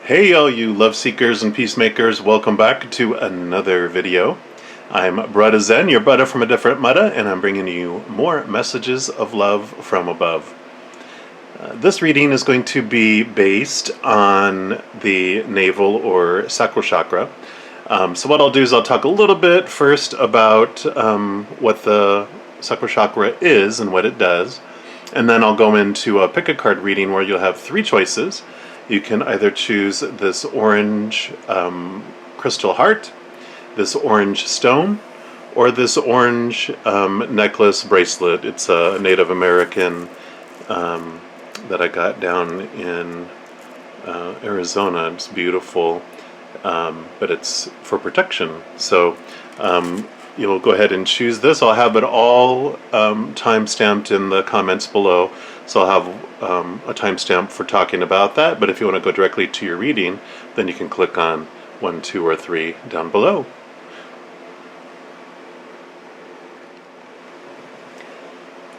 Hey all you love seekers and peacemakers, welcome back to another video. I'm Brother Zen, your brother from a different mother, and I'm bringing you more messages of love from above. This reading is going to be based on the navel or sacral chakra. So what I'll do is I'll talk a little bit first about what the sacral chakra is and what it does, and then I'll go into a pick a card reading where you'll have three choices. You can either choose this orange crystal heart, this orange stone, or this orange necklace bracelet. It's a Native American that I got down in Arizona. It's beautiful, but it's for protection. So you'll go ahead and choose this. I'll have it all time-stamped in the comments below. So I'll have a timestamp for talking about that, but if you want to go directly to your reading, then you can click on 1, 2, or 3 down below.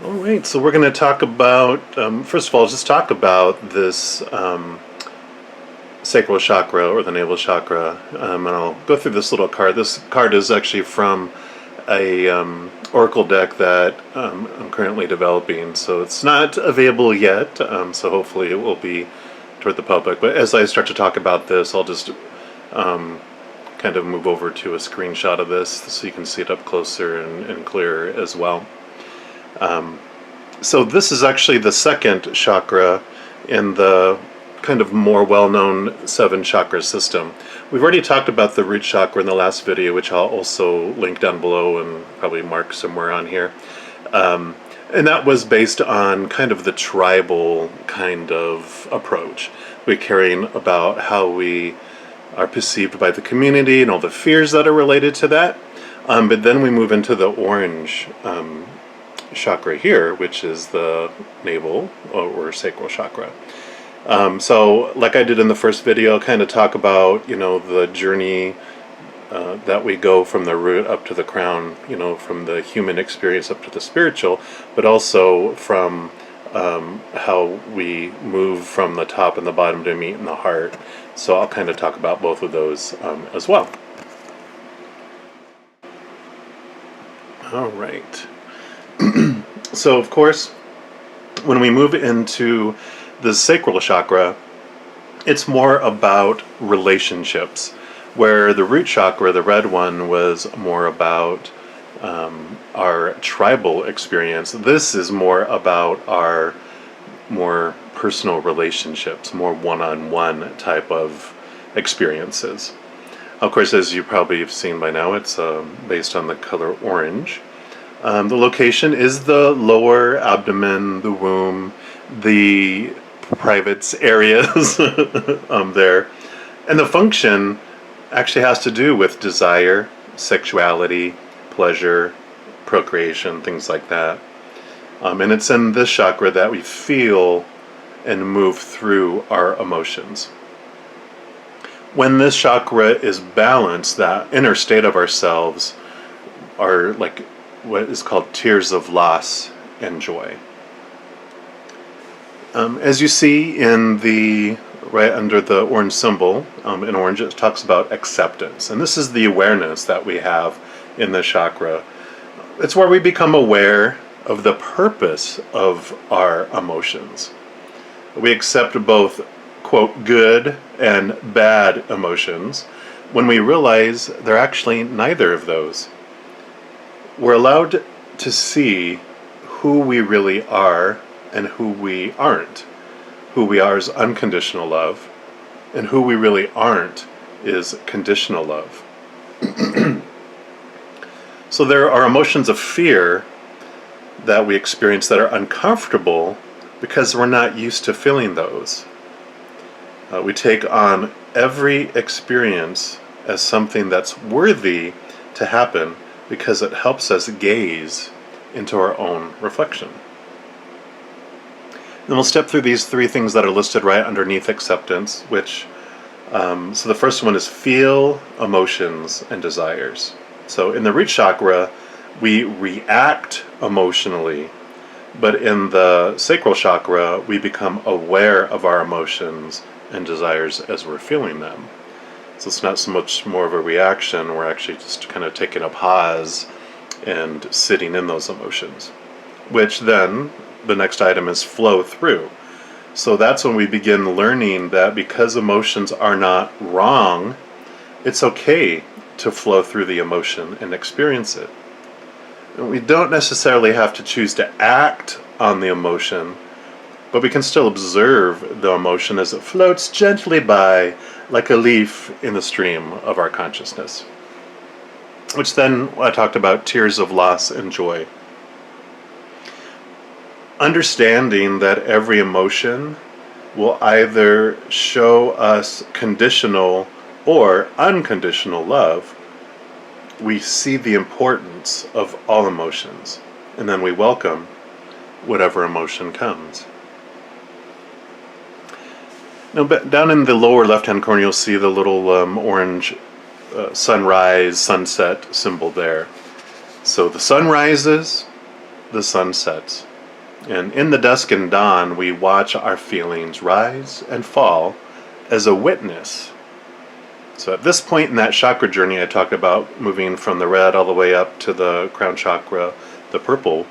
Alright, so we're going to talk about, first of all, just talk about this sacral chakra or the navel chakra, and I'll go through this little card. This card is actually from a oracle deck that I'm currently developing, so it's not available yet, so hopefully it will be toward the public. But as I start to talk about this, I'll just kind of move over to a screenshot of this so you can see it up closer and clearer as well. So this is actually the second chakra in the kind of more well-known 7 chakra system. We've already talked about the root chakra in the last video, which I'll also link down below and probably mark somewhere on here. And that was based on kind of the tribal kind of approach. We're caring about how we are perceived by the community and all the fears that are related to that. But then we move into the orange chakra here, which is the navel or sacral chakra. So like I did in the first video, kind of talk about, the journey that we go from the root up to the crown, from the human experience up to the spiritual, but also from how we move from the top and the bottom to meet in the heart. So I'll kind of talk about both of those as well. All right. So of course, when we move into the sacral chakra, it's more about relationships, where the root chakra, the red one, was more about our tribal experience. This is more about our more personal relationships, more one-on-one type of experiences. Of course, as you probably have seen by now, it's based on the color orange. The location is the lower abdomen, the womb, the privates areas there. And the function actually has to do with desire, sexuality, pleasure, procreation, things like that. And it's in this chakra that we feel and move through our emotions. When this chakra is balanced, that inner state of ourselves are like what is called tears of loss and joy. As you see in the right under the orange symbol, in orange it talks about acceptance, and this is the awareness that we have in the chakra. It's where we become aware of the purpose of our emotions. We accept both, quote, good and bad emotions when we realize they're actually neither of those. We're allowed to see who we really are and who we aren't. Who we are is unconditional love, and who we really aren't is conditional love. So there are emotions of fear that we experience that are uncomfortable because we're not used to feeling those. We take on every experience as something that's worthy to happen because it helps us gaze into our own reflection. Then we'll step through these 3 things that are listed right underneath acceptance, which, so the first one is feel, emotions, and desires. So in the root chakra, we react emotionally But in the sacral chakra, we become aware of our emotions and desires as we're feeling them. So it's not so much more of a reaction, we're actually just kind of taking a pause and sitting in those emotions. Which then, the next item is flow through. So that's when we begin learning that because emotions are not wrong, it's okay to flow through the emotion and experience it. And we don't necessarily have to choose to act on the emotion, but we can still observe the emotion as it floats gently by like a leaf in the stream of our consciousness. Which then I talked about tears of loss and joy. Understanding that every emotion will either show us conditional or unconditional love, we see the importance of all emotions, and then we welcome whatever emotion comes. Now, down in the lower left-hand corner, you'll see the little orange sunrise, sunset symbol there. So the sun rises, the sun sets. And in the dusk and dawn, we watch our feelings rise and fall as a witness. So at this point in that chakra journey I talked about, moving from the red all the way up to the crown chakra, the purple,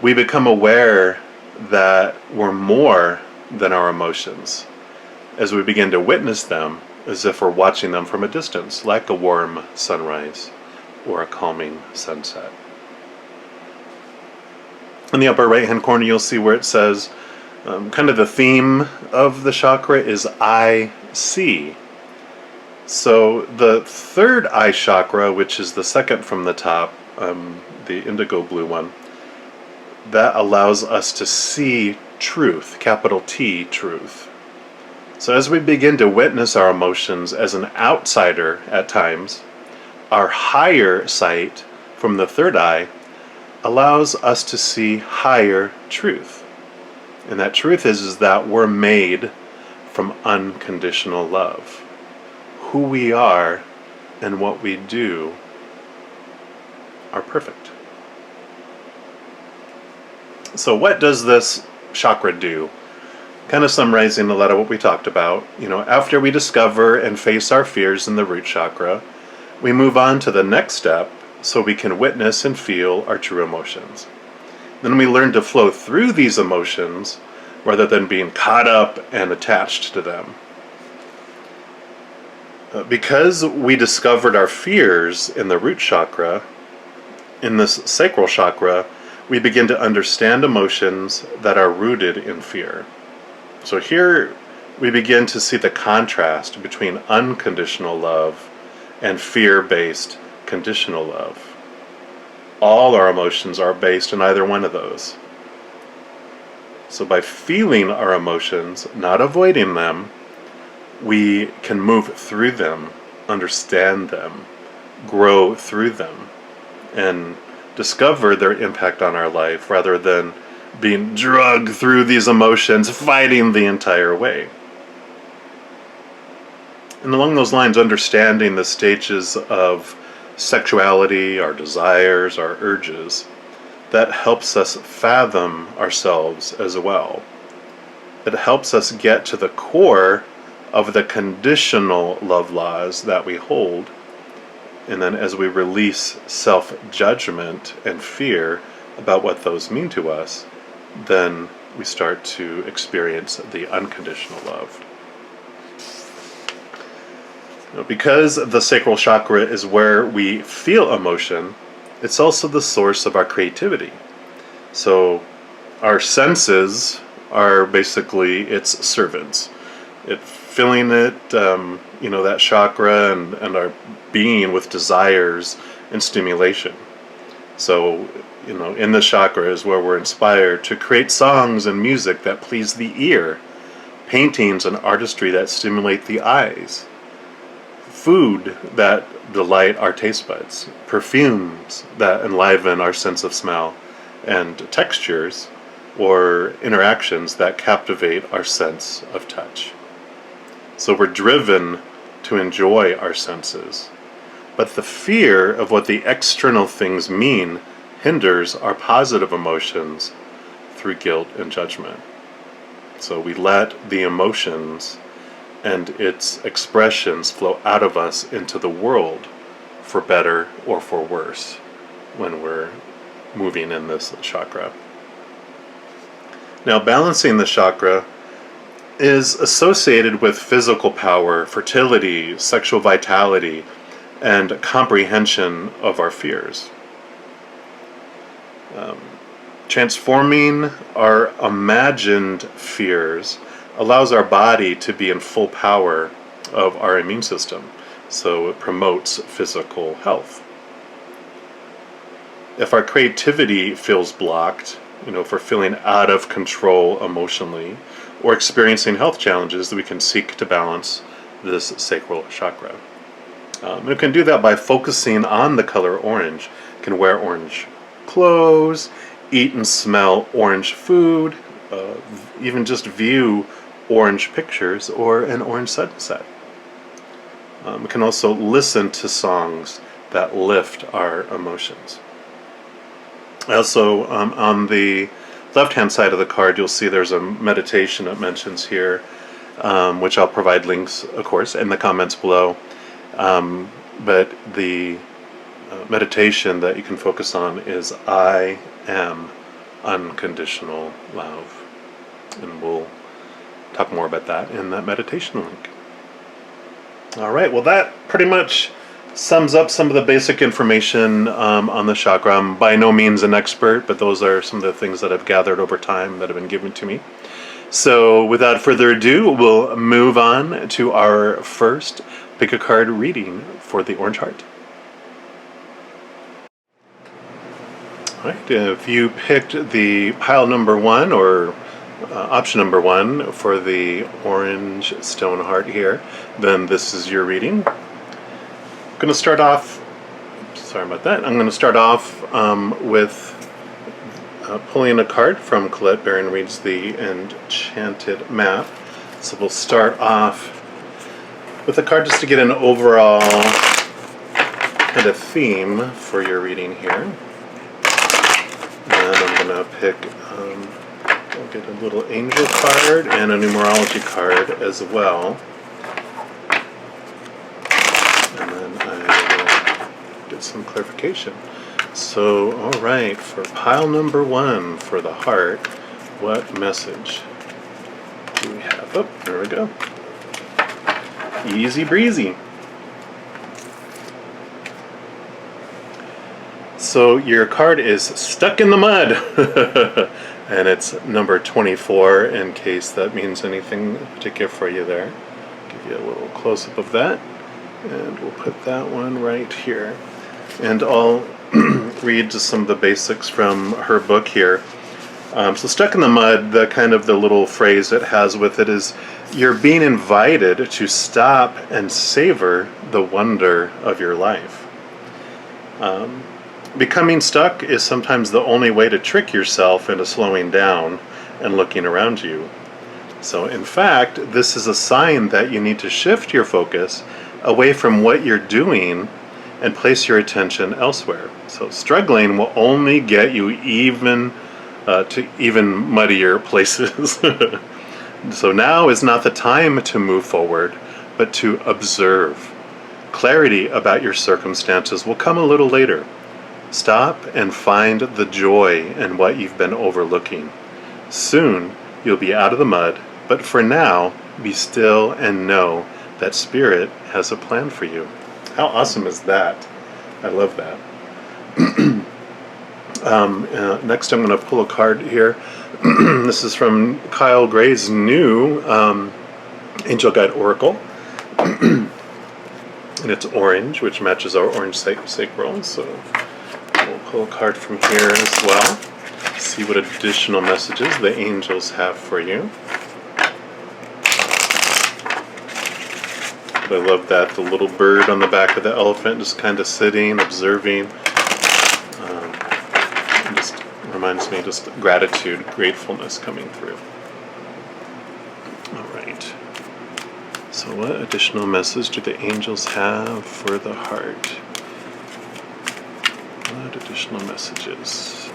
we become aware that we're more than our emotions as we begin to witness them as if we're watching them from a distance, like a warm sunrise or a calming sunset. In the upper right-hand corner, you'll see where it says, kind of the theme of the chakra is I see. So the third eye chakra, which is the second from the top, the indigo blue one, that allows us to see truth, capital T, truth. So as we begin to witness our emotions as an outsider at times, our higher sight from the third eye allows us to see higher truth. And that truth is that we're made from unconditional love. Who we are and what we do are perfect. So what does this chakra do? Kind of summarizing a lot of what we talked about. After we discover and face our fears in the root chakra, we move on to the next step so we can witness and feel our true emotions. Then we learn to flow through these emotions rather than being caught up and attached to them. Because we discovered our fears in the root chakra, in this sacral chakra, we begin to understand emotions that are rooted in fear. So here we begin to see the contrast between unconditional love and fear-based conditional love. All our emotions are based on either one of those. So by feeling our emotions, not avoiding them, we can move through them, understand them, grow through them, and discover their impact on our life rather than being drugged through these emotions, fighting the entire way. And along those lines, understanding the stages of sexuality, our desires, our urges, that helps us fathom ourselves as well. It helps us get to the core of the conditional love laws that we hold. And then as we release self-judgment and fear about what those mean to us, then we start to experience the unconditional love. Because the sacral chakra is where we feel emotion, it's also the source of our creativity. So our senses are basically its servants. Filling it, that chakra and our being with desires and stimulation. So, in the chakra is where we're inspired to create songs and music that please the ear, paintings and artistry that stimulate the eyes, food that delight our taste buds, perfumes that enliven our sense of smell, and textures or interactions that captivate our sense of touch. So we're driven to enjoy our senses. But the fear of what the external things mean hinders our positive emotions through guilt and judgment. So we let the emotions and its expressions flow out of us into the world for better or for worse when we're moving in this chakra. Now, balancing the chakra is associated with physical power, fertility, sexual vitality, and comprehension of our fears. Transforming our imagined fears allows our body to be in full power of our immune system, so it promotes physical health. If our creativity feels blocked, if we're feeling out of control emotionally, or experiencing health challenges, we can seek to balance this sacral chakra. We can do that by focusing on the color orange. You can wear orange clothes, eat and smell orange food, even just view orange pictures or an orange sunset. We can also listen to songs that lift our emotions. Also, on the left-hand side of the card, you'll see there's a meditation it mentions here, which I'll provide links, of course, in the comments below. But the meditation that you can focus on is I am unconditional love. And we'll talk more about that in that meditation link. All right, well, that pretty much sums up some of the basic information on the chakra. I'm by no means an expert, but those are some of the things that I've gathered over time that have been given to me. So without further ado, we'll move on to our first pick a card reading for the Orange Heart. All right, if you picked the pile number 1 or option number 1 for the Orange Stone Heart here, then this is your reading. I'm going to start off, I'm going to start off with pulling a card from Colette Baron-Reid's The Enchanted map. So we'll start off with a card just to get an overall kind of theme for your reading here. And I'm going to pick, I'll get a little angel card and a numerology card as well. And then I will get some clarification. So, all right, for pile number 1 for the heart, what message do we have? Oh, there we go. Easy breezy. So your card is stuck in the mud. And it's number 24, in case that means anything particular for you there. Give you a little close-up of that. And we'll put that one right here. And I'll read just some of the basics from her book here. So stuck in the mud, the little phrase it has with it is, you're being invited to stop and savor the wonder of your life. Becoming stuck is sometimes the only way to trick yourself into slowing down and looking around you. So in fact, this is a sign that you need to shift your focus away from what you're doing and place your attention elsewhere. So struggling will only get you to even muddier places. So now is not the time to move forward, but to observe. Clarity about your circumstances will come a little later. Stop and find the joy in what you've been overlooking. Soon you'll be out of the mud, but for now, be still and know that Spirit has a plan for you. How awesome is that? I love that. Next I'm going to pull a card here. This is from Kyle Gray's new Angel Guide Oracle. And it's orange, which matches our orange sacral. So we'll pull a card from here as well. See what additional messages the angels have for you. I love that, the little bird on the back of the elephant just kind of sitting, observing. Just reminds me just gratitude, gratefulness coming through. All right. So what additional message do the angels have for the heart? What additional messages?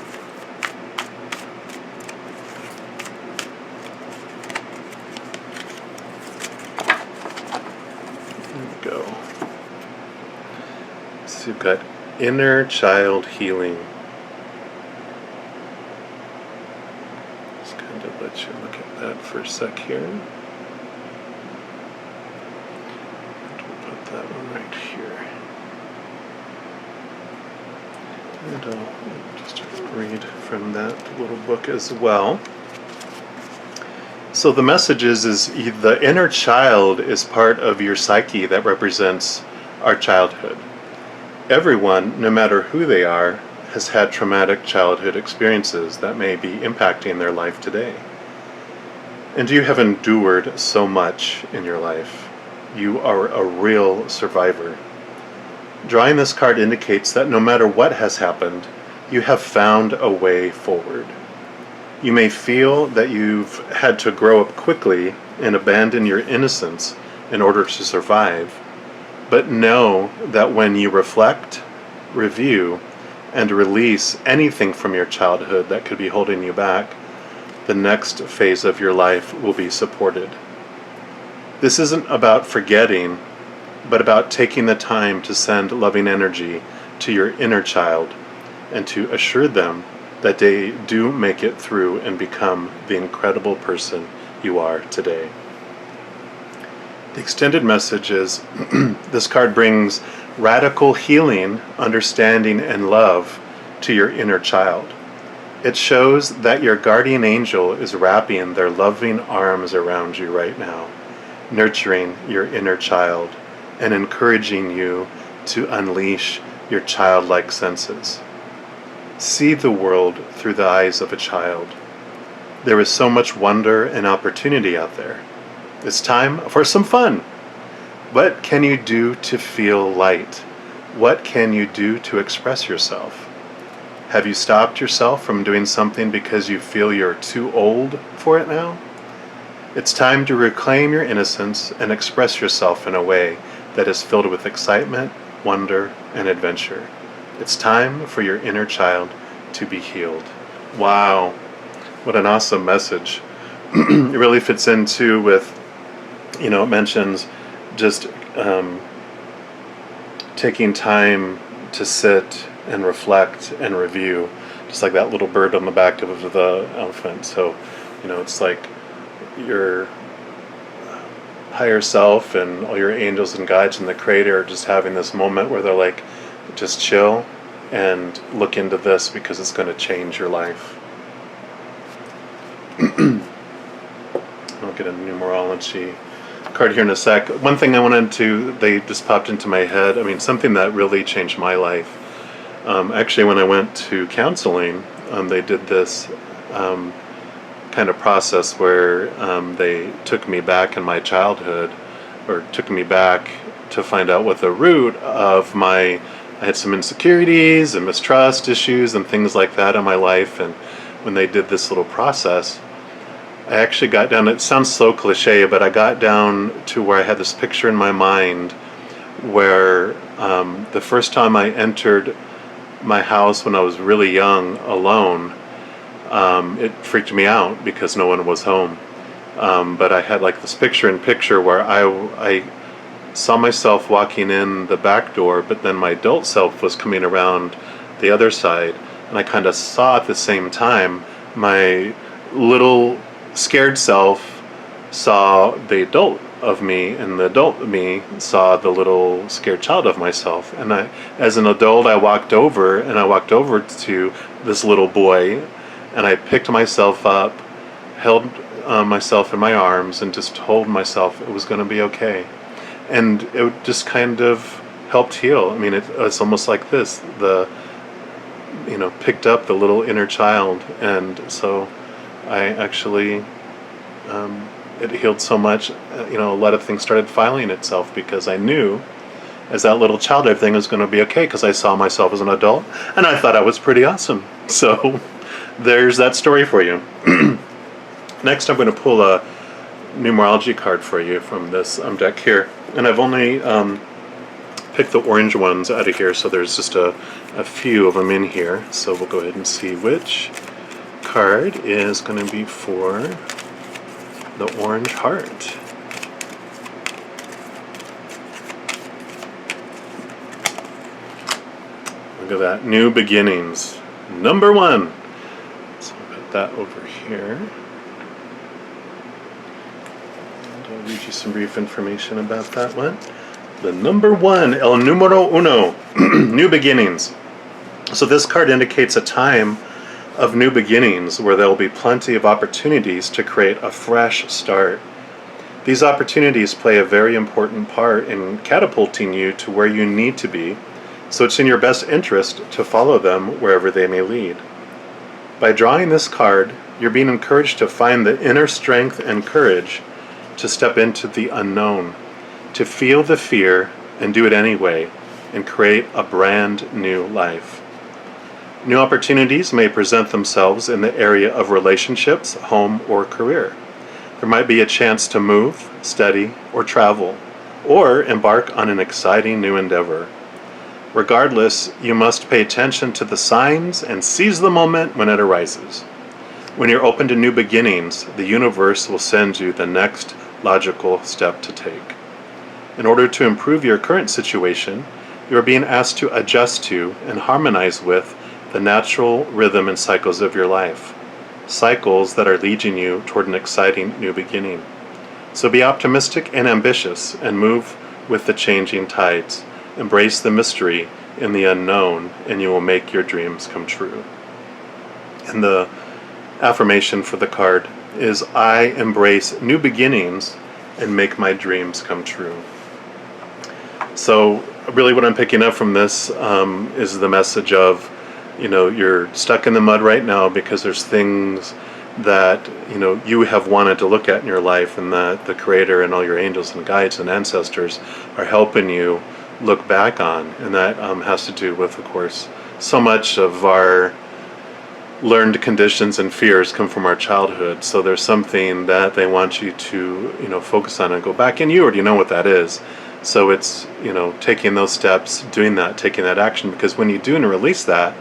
So you've got inner child healing. Just kind of let you look at that for a sec here. And we'll put that one right here. And I'll just read from that little book as well. So the message is the inner child is part of your psyche that represents our childhood. Everyone, no matter who they are, has had traumatic childhood experiences that may be impacting their life today. And you have endured so much in your life. You are a real survivor. Drawing this card indicates that no matter what has happened, you have found a way forward. You may feel that you've had to grow up quickly and abandon your innocence in order to survive, but know that when you reflect, review, and release anything from your childhood that could be holding you back, the next phase of your life will be supported. This isn't about forgetting, but about taking the time to send loving energy to your inner child and to assure them that they do make it through and become the incredible person you are today. The extended message is this card brings radical healing, understanding, and love to your inner child. It shows that your guardian angel is wrapping their loving arms around you right now, nurturing your inner child and encouraging you to unleash your childlike senses. See the world through the eyes of a child. There is so much wonder and opportunity out there. It's time for some fun. What can you do to feel light? What can you do to express yourself? Have you stopped yourself from doing something because you feel you're too old for it now? It's time to reclaim your innocence and express yourself in a way that is filled with excitement, wonder, and adventure. It's time for your inner child to be healed. Wow, what an awesome message. It really fits into with, it mentions just taking time to sit and reflect and review, just like that little bird on the back of the elephant. So, it's like your higher self and all your angels and guides in the creator are just having this moment where they're like, just chill and look into this because it's going to change your life. I'll get a numerology card here in a sec. One thing they just popped into my head. Something that really changed my life. Actually, when I went to counseling, they did this kind of process where they took me back in my childhood, or took me back to find out what the root of I had some insecurities and mistrust issues and things like that in my life. And when they did this little process, I actually got down, it sounds so cliche, but I got down to where I had this picture in my mind where the first time I entered my house when I was really young, alone, it freaked me out because no one was home. But I had like this picture where I saw myself walking in the back door, but then my adult self was coming around the other side. And I kind of saw at the same time my little scared self saw the adult of me, and the adult of me saw the little scared child of myself. And as an adult, I walked over to this little boy, and I picked myself up, held myself in my arms, and just told myself it was going to be okay. And it just kind of helped heal. It's almost like this, picked up the little inner child. And so I actually, it healed so much, a lot of things started filing itself because I knew as that little child everything was going to be okay because I saw myself as an adult and I thought I was pretty awesome. So there's that story for you. Next I'm going to pull a numerology card for you from this deck here. And I've only picked the orange ones out of here, so there's just a few of them in here. So we'll go ahead and see which card is going to be for the orange heart. Look at that. New beginnings. Number 1. So I'll put that over here. And I'll read you some brief information about that one. The number 1, El Numero Uno, new beginnings. So this card indicates a time of new beginnings where there will be plenty of opportunities to create a fresh start. These opportunities play a very important part in catapulting you to where you need to be, so it's in your best interest to follow them wherever they may lead. By drawing this card, you're being encouraged to find the inner strength and courage to step into the unknown, to feel the fear and do it anyway, and create a brand new life. New opportunities may present themselves in the area of relationships, home, or career. There might be a chance to move, study, or travel, or embark on an exciting new endeavor. Regardless, you must pay attention to the signs and seize the moment when it arises. When you're open to new beginnings, the universe will send you the next logical step to take. In order to improve your current situation, you are being asked to adjust to and harmonize with the natural rhythm and cycles of your life. Cycles that are leading you toward an exciting new beginning. So be optimistic and ambitious and move with the changing tides. Embrace the mystery in the unknown, and you will make your dreams come true. And the affirmation for the card is, I embrace new beginnings and make my dreams come true. So really what I'm picking up from this is the message of, you're stuck in the mud right now because there's things that, you have wanted to look at in your life, and that the Creator and all your angels and guides and ancestors are helping you look back on. And that has to do with, of course, so much of our learned conditions and fears come from our childhood. So there's something that they want you to, focus on and go back, and you already know what that is. So it's, taking those steps, doing that, taking that action, because when you do and release that,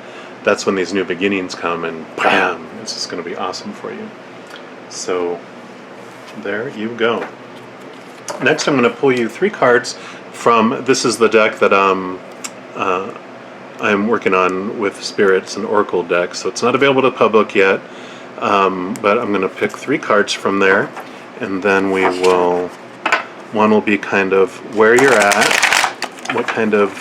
that's when these new beginnings come, and bam, it's just going to be awesome for you. So there you go. Next, I'm going to pull you 3 cards from, this is the deck that I'm working on with Spirits, an Oracle deck, so it's not available to the public yet, but I'm going to pick 3 cards from there, and then one will be kind of where you're at, what kind of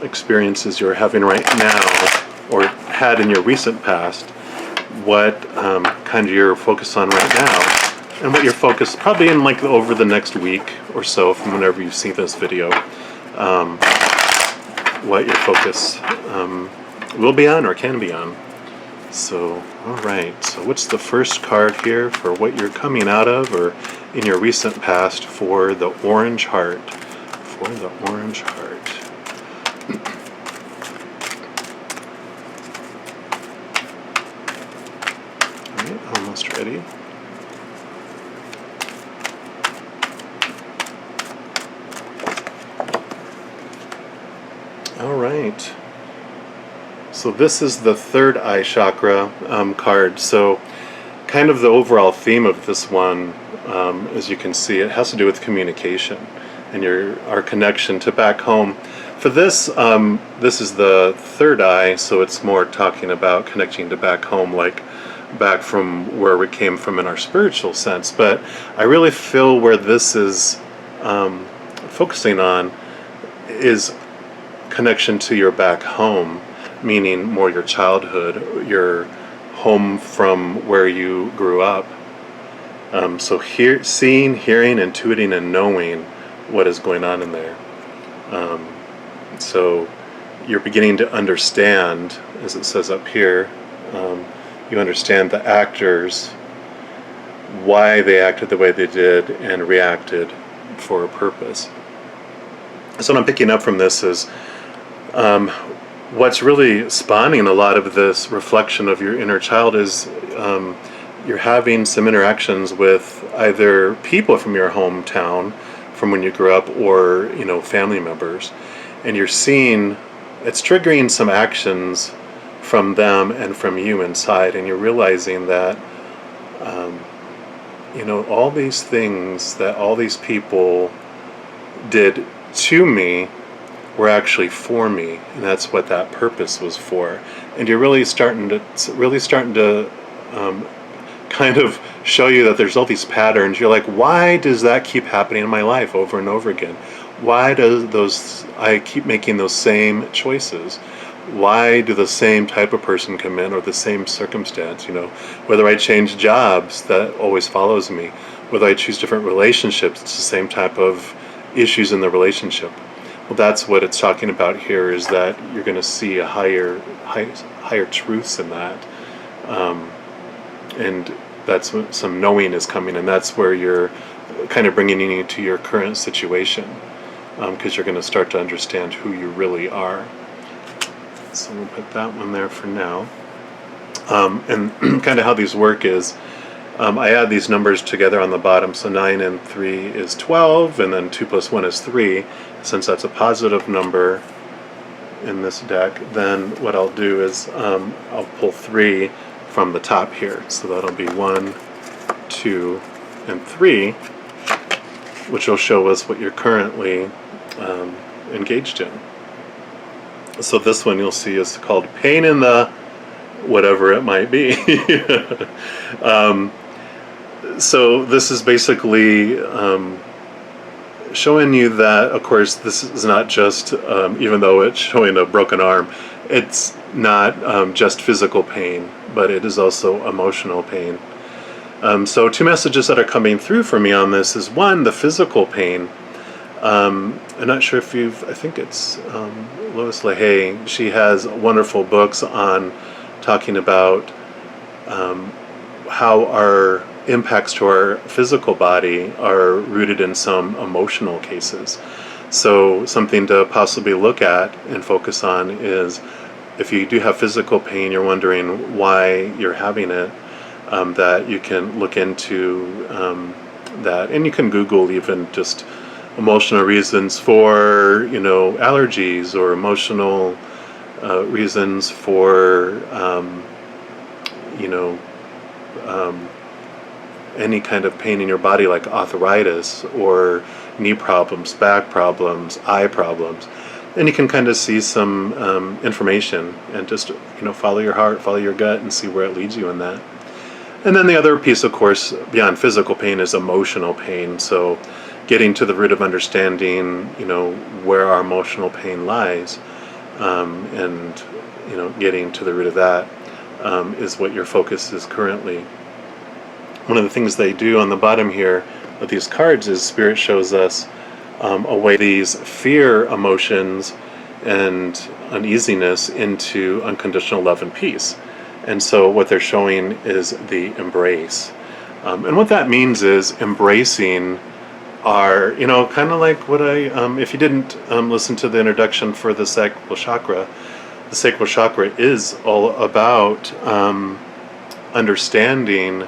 experiences you're having right now, or had in your recent past, what kind of you're focused on right now, and what you're focused, probably in like over the next week or so from whenever you see this video, what your focus will be on or can be on. So, alright, so what's the first card here for what you're coming out of or in your recent past for the Orange Heart? For the Orange Heart. Alright, almost ready. Alright. So this is the third eye chakra card. So kind of the overall theme of this one, as you can see, it has to do with communication and our connection to back home. For this, this is the third eye, so it's more talking about connecting to back home, like back from where we came from in our spiritual sense. But I really feel where this is focusing on is connection to your back home, meaning more your childhood, your home from where you grew up. So seeing, hearing, intuiting, and knowing what is going on in there. So you're beginning to understand, as it says up here, you understand the actors, why they acted the way they did and reacted for a purpose. So what I'm picking up from this is what's really spawning a lot of this reflection of your inner child is you're having some interactions with either people from your hometown, from when you grew up, or family members, and you're seeing it's triggering some actions from them and from you inside, and you're realizing that all these things that all these people did to me were actually for me, and that's what that purpose was for. And you're really starting to kind of show you that there's all these patterns. You're like, why does that keep happening in my life over and over again? Why does I keep making those same choices? Why do the same type of person come in, or the same circumstance? Whether I change jobs, that always follows me. Whether I choose different relationships, it's the same type of issues in the relationship. Well, that's what it's talking about here, is that you're going to see a higher truths in that. And that's when some knowing is coming, and that's where you're kind of bringing you to your current situation, because you're going to start to understand who you really are. So we'll put that one there for now. And kind of how these work is, I add these numbers together on the bottom. So 9 and 3 is 12, and then 2 plus 1 is 3. Since that's a positive number in this deck, then what I'll do is I'll pull 3 from the top here. So that'll be 1, 2, and 3, which will show us what you're currently engaged in. So this one you'll see is called pain in the whatever it might be. So this is basically showing you that, of course, this is not just, even though it's showing a broken arm, it's not just physical pain, but it is also emotional pain. So 2 messages that are coming through for me on this is, one, the physical pain. I'm not sure if I think it's Lois LaHaye. She has wonderful books on talking about how our impacts to our physical body are rooted in some emotional cases. So something to possibly look at and focus on is, if you do have physical pain, you're wondering why you're having it, that you can look into that. And you can Google even just emotional reasons for, allergies, or emotional reasons for, any kind of pain in your body, like arthritis, or knee problems, back problems, eye problems. And you can kind of see some information, and just, follow your heart, follow your gut, and see where it leads you in that. And then the other piece, of course, beyond physical pain, is emotional pain. So getting to the root of understanding, where our emotional pain lies, and, getting to the root of that is what your focus is currently. One of the things they do on the bottom here of these cards is Spirit shows us a way these fear emotions and uneasiness into unconditional love and peace. And so what they're showing is the embrace. And what that means is embracing our, kind of like what if you didn't listen to the introduction for the Sacral Chakra, the Sacral Chakra is all about understanding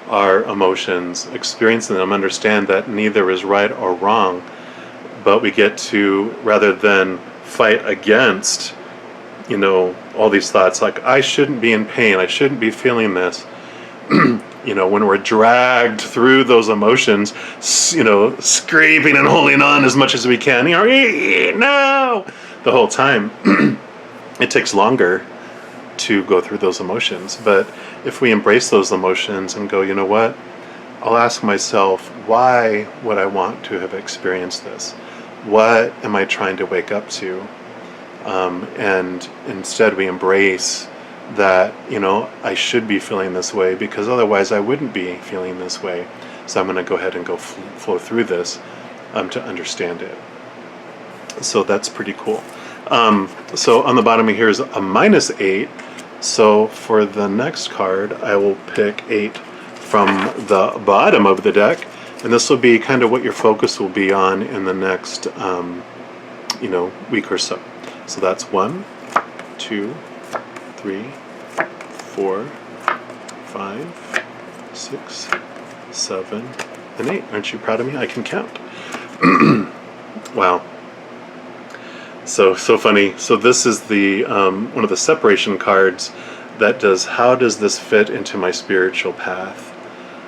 our emotions, experiencing them, understand that neither is right or wrong, but we get to, rather than fight against, all these thoughts like, I shouldn't be in pain, I shouldn't be feeling this, when we're dragged through those emotions, scraping and holding on as much as we can, no, the whole time, it takes longer to go through those emotions. But if we embrace those emotions and go, you know what, I'll ask myself, why would I want to have experienced this? What am I trying to wake up to? And instead we embrace that, I should be feeling this way, because otherwise I wouldn't be feeling this way. So I'm going to go ahead and go flow through this to understand it. So that's pretty cool. So on the bottom of here is a -8. So for the next card, I will pick 8 from the bottom of the deck, and this will be kind of what your focus will be on in the next, week or so. So that's 1, 2, 3, 4, 5, 6, 7, and 8. Aren't you proud of me? I can count. Wow. So funny. So this is the one of the separation cards that does, how does this fit into my spiritual path?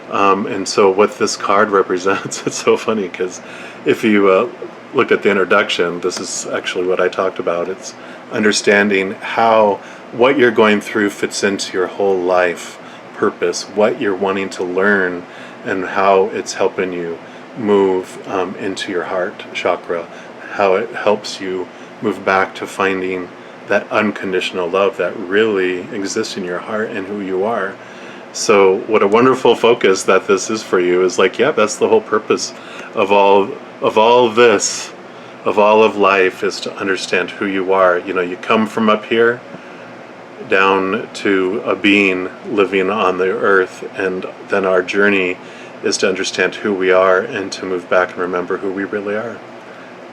And so what this card represents, it's so funny, because if you looked at the introduction, this is actually what I talked about. It's understanding how what you're going through fits into your whole life purpose, what you're wanting to learn, and how it's helping you move into your heart chakra, how it helps you move back to finding that unconditional love that really exists in your heart and who you are. So what a wonderful focus that this is for you, is like, yeah, that's the whole purpose of all this, of all of life, is to understand who you are. You know, you come from up here down to a being living on the earth, and then our journey is to understand who we are and to move back and remember who we really are.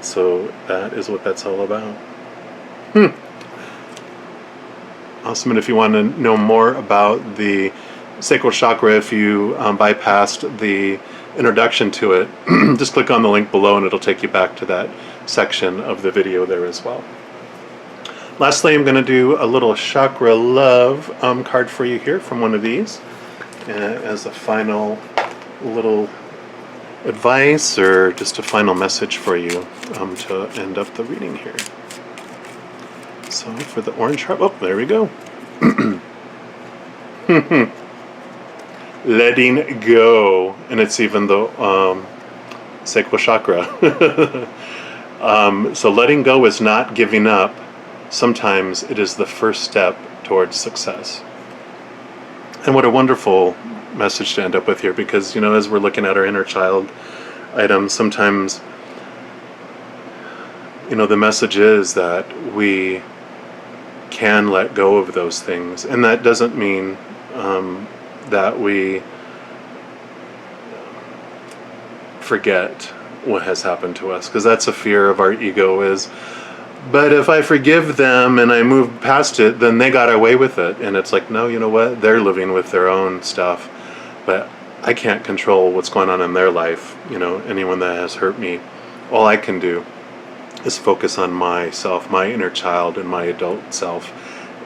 So that is what that's all about. Awesome. And if you want to know more about the Sacral Chakra, if you bypassed the introduction to it, just click on the link below and it'll take you back to that section of the video there as well. Lastly, I'm going to do a little chakra love card for you here from one of these as a final little advice, or just a final message for you to end up the reading here. So for the orange heart, oh, there we go. Letting go, and it's even the sacral chakra. So letting go is not giving up. Sometimes it is the first step towards success. And what a wonderful message to end up with here, because, you know, as we're looking at our inner child items, sometimes, you know, the message is that we can let go of those things. And that doesn't mean that we forget what has happened to us, because that's a fear of our ego, is, but if I forgive them and I move past it, then they got away with it. And it's like, no, you know what? They're living with their own stuff, but I can't control what's going on in their life. You know, anyone that has hurt me, all I can do is focus on myself, my inner child, and my adult self,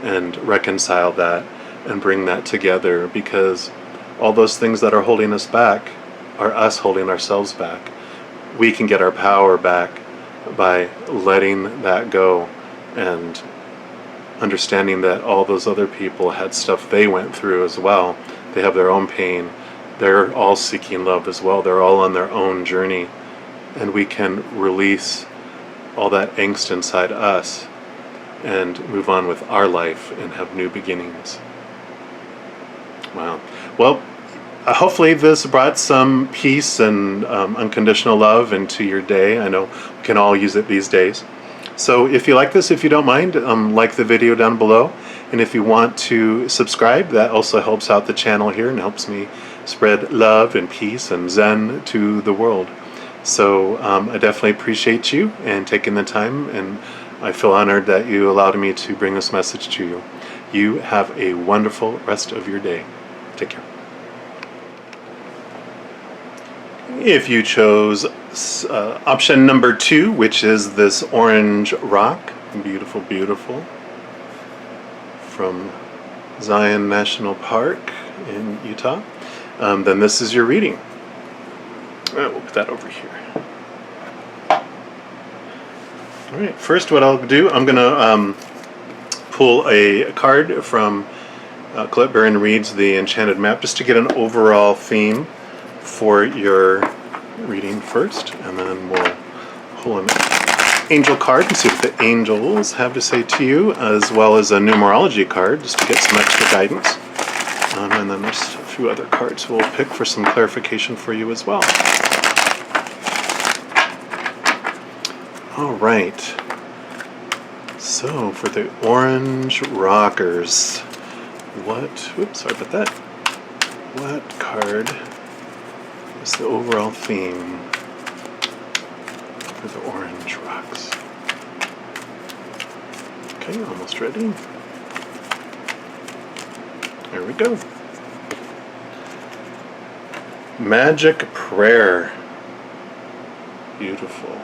and reconcile that and bring that together, because all those things that are holding us back are us holding ourselves back. We can get our power back by letting that go and understanding that all those other people had stuff they went through as well. They have their own pain. They're all seeking love as well. They're all on their own journey. And we can release all that angst inside us and move on with our life and have new beginnings. Wow. Well, hopefully this brought some peace and unconditional love into your day. I know we can all use it these days. So if you like this, if you don't mind, like the video down below. And if you want to subscribe, that also helps out the channel here and helps me spread love and peace and Zen to the world. So I definitely appreciate you and taking the time, and I feel honored that you allowed me to bring this message to you. You have a wonderful rest of your day. Take care. If you chose option number 2, which is this orange rock, beautiful, beautiful, from Zion National Park in Utah, then this is your reading. We'll put that over here. All right, first what I'll do, I'm going to pull a card from Colette Baron-Reid's The Enchanted map, just to get an overall theme for your reading first, and then we'll pull an angel card and see what the angels have to say to you, as well as a numerology card, just to get some extra guidance. And then there's a few other cards we'll pick for some clarification for you as well. All right. So for the orange rockers, whoops, sorry about that. What card is the overall theme for the orange rocks? Okay, almost ready. There we go. Magic prayer. Beautiful.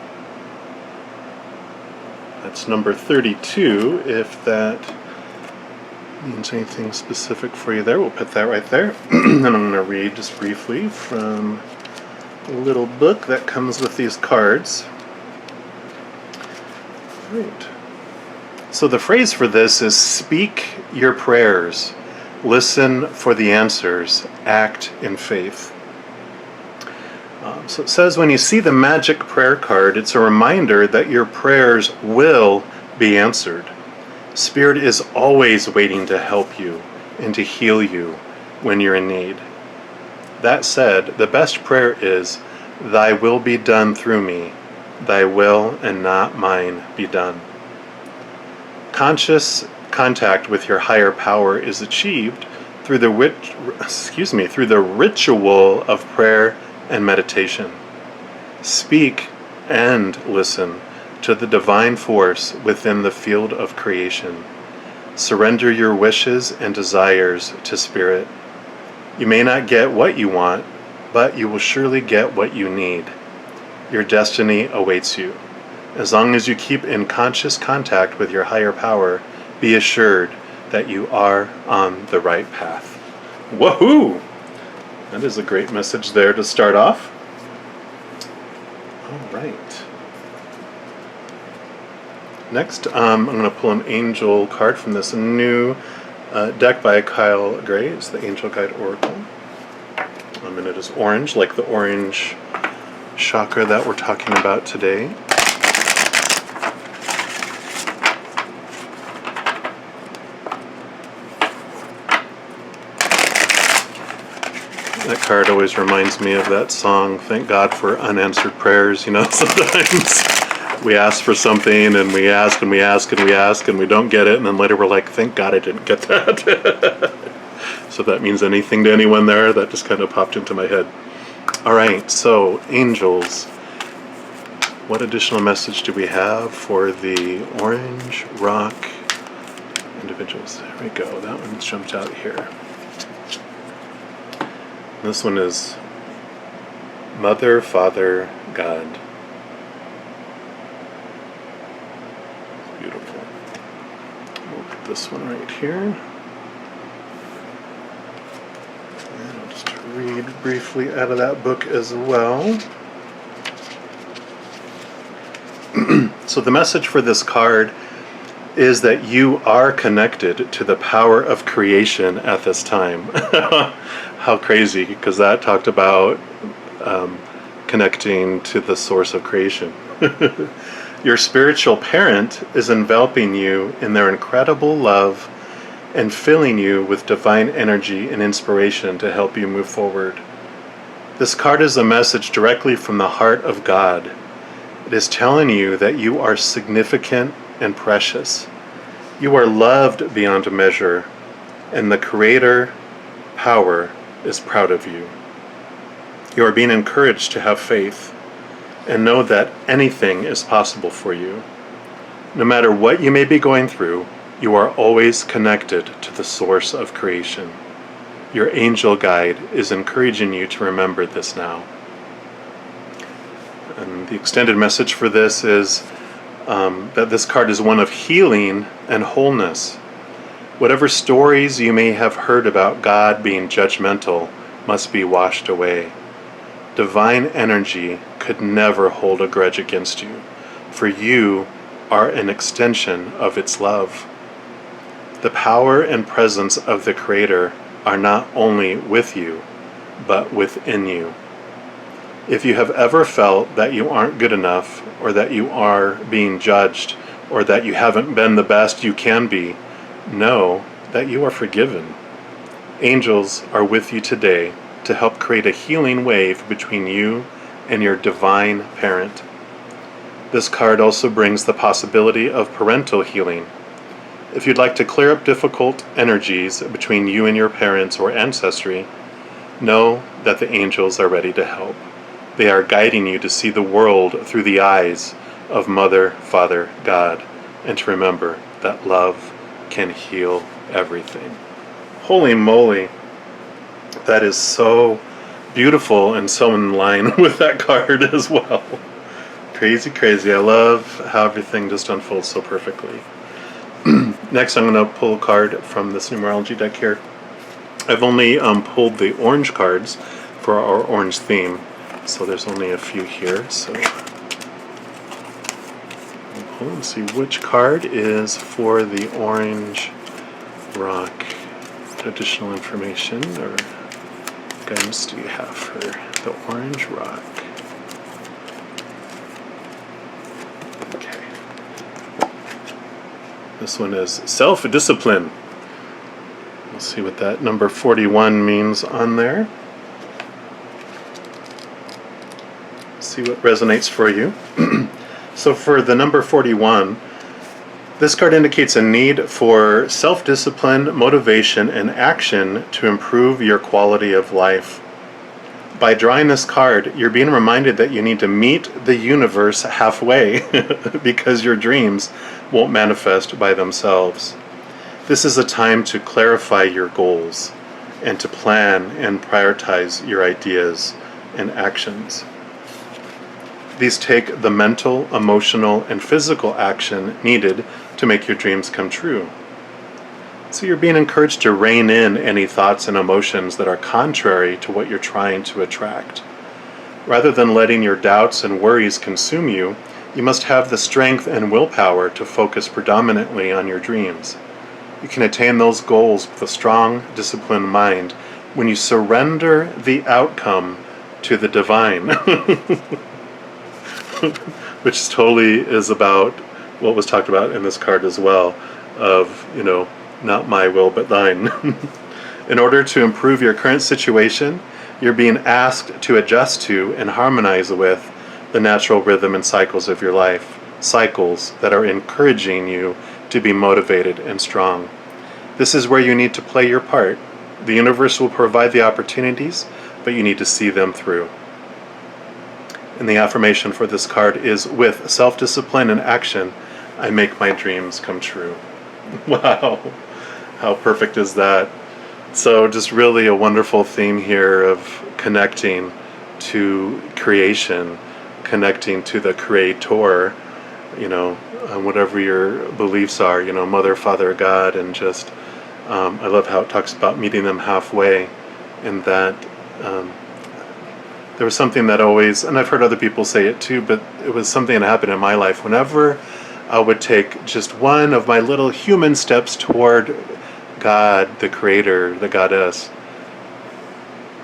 That's number 32, if that means anything specific for you there. We'll put that right there. And I'm going to read just briefly from a little book that comes with these cards. Right. So the phrase for this is speak your prayers, listen for the answers, act in faith. So it says when you see the magic prayer card, it's a reminder that your prayers will be answered. Spirit is always waiting to help you and to heal you when you're in need. That said, the best prayer is, Thy will be done through me, Thy will and not mine be done. Conscious contact with your higher power is achieved through the ritual of prayer and meditation. Speak and listen to the divine force within the field of creation. Surrender your wishes and desires to Spirit. You may not get what you want, but you will surely get what you need. Your destiny awaits you. As long as you keep in conscious contact with your higher power, be assured that you are on the right path. Woohoo! That is a great message there to start off. All right. Next, I'm going to pull an angel card from this new deck by Kyle Gray. It's the Angel Guide Oracle. And it is orange, like the orange chakra that we're talking about today. That card always reminds me of that song, Thank God for Unanswered Prayers. You know, sometimes we ask for something and we ask and we ask and we ask and we don't get it, and then later we're like, thank God I didn't get that. So if that means anything to anyone there, that just kind of popped into my head. All right, so angels, what additional message do we have for the orange rock individuals? There we go, that one's jumped out here. This one is Mother, Father, God. Beautiful. We'll put this one right here. And I'll just read briefly out of that book as well. So the message for this card is that you are connected to the power of creation at this time. How crazy, because that talked about connecting to the source of creation. Your spiritual parent is enveloping you in their incredible love and filling you with divine energy and inspiration to help you move forward. This card is a message directly from the heart of God. It is telling you that you are significant and precious. You are loved beyond measure, and the Creator power is proud of you. You are being encouraged to have faith and know that anything is possible for you. No matter what you may be going through, you are always connected to the source of creation. Your angel guide is encouraging you to remember this now. And the extended message for this is that this card is one of healing and wholeness. Whatever stories you may have heard about God being judgmental must be washed away. Divine energy could never hold a grudge against you, for you are an extension of its love. The power and presence of the Creator are not only with you, but within you. If you have ever felt that you aren't good enough, or that you are being judged, or that you haven't been the best you can be, know that you are forgiven. Angels are with you today to help create a healing wave between you and your divine parent. This card also brings the possibility of parental healing. If you'd like to clear up difficult energies between you and your parents or ancestry, know that the angels are ready to help. They are guiding you to see the world through the eyes of Mother, Father, God, and to remember that love can heal everything. Holy moly, that is so beautiful and so in line with that card as well. Crazy, crazy. I love how everything just unfolds so perfectly. Next, I'm going to pull a card from this numerology deck here. I've only pulled the orange cards for our orange theme, so there's only a few here. So I'll wonderful. Let's see which card is for the orange rock. Additional information or guidance do you have for the orange rock? Okay. This one is self-discipline. We'll see what that number 41 means on there. See what resonates for you. So for the number 41, this card indicates a need for self-discipline, motivation, and action to improve your quality of life. By drawing this card, you're being reminded that you need to meet the universe halfway because your dreams won't manifest by themselves. This is a time to clarify your goals and to plan and prioritize your ideas and actions. These take the mental, emotional, and physical action needed to make your dreams come true. So you're being encouraged to rein in any thoughts and emotions that are contrary to what you're trying to attract. Rather than letting your doubts and worries consume you, you must have the strength and willpower to focus predominantly on your dreams. You can attain those goals with a strong, disciplined mind when you surrender the outcome to the divine. Which totally is about what was talked about in this card as well, of, not my will but thine. In order to improve your current situation, you're being asked to adjust to and harmonize with the natural rhythm and cycles of your life, cycles that are encouraging you to be motivated and strong. This is where you need to play your part. The universe will provide the opportunities, but you need to see them through. And the affirmation for this card is, with self-discipline and action, I make my dreams come true. Wow, how perfect is that? So just really a wonderful theme here of connecting to creation, connecting to the Creator, whatever your beliefs are, Mother, Father, God, and just, I love how it talks about meeting them halfway, and that there was something that always, and I've heard other people say it too, but it was something that happened in my life. Whenever I would take just one of my little human steps toward God, the Creator, the Goddess,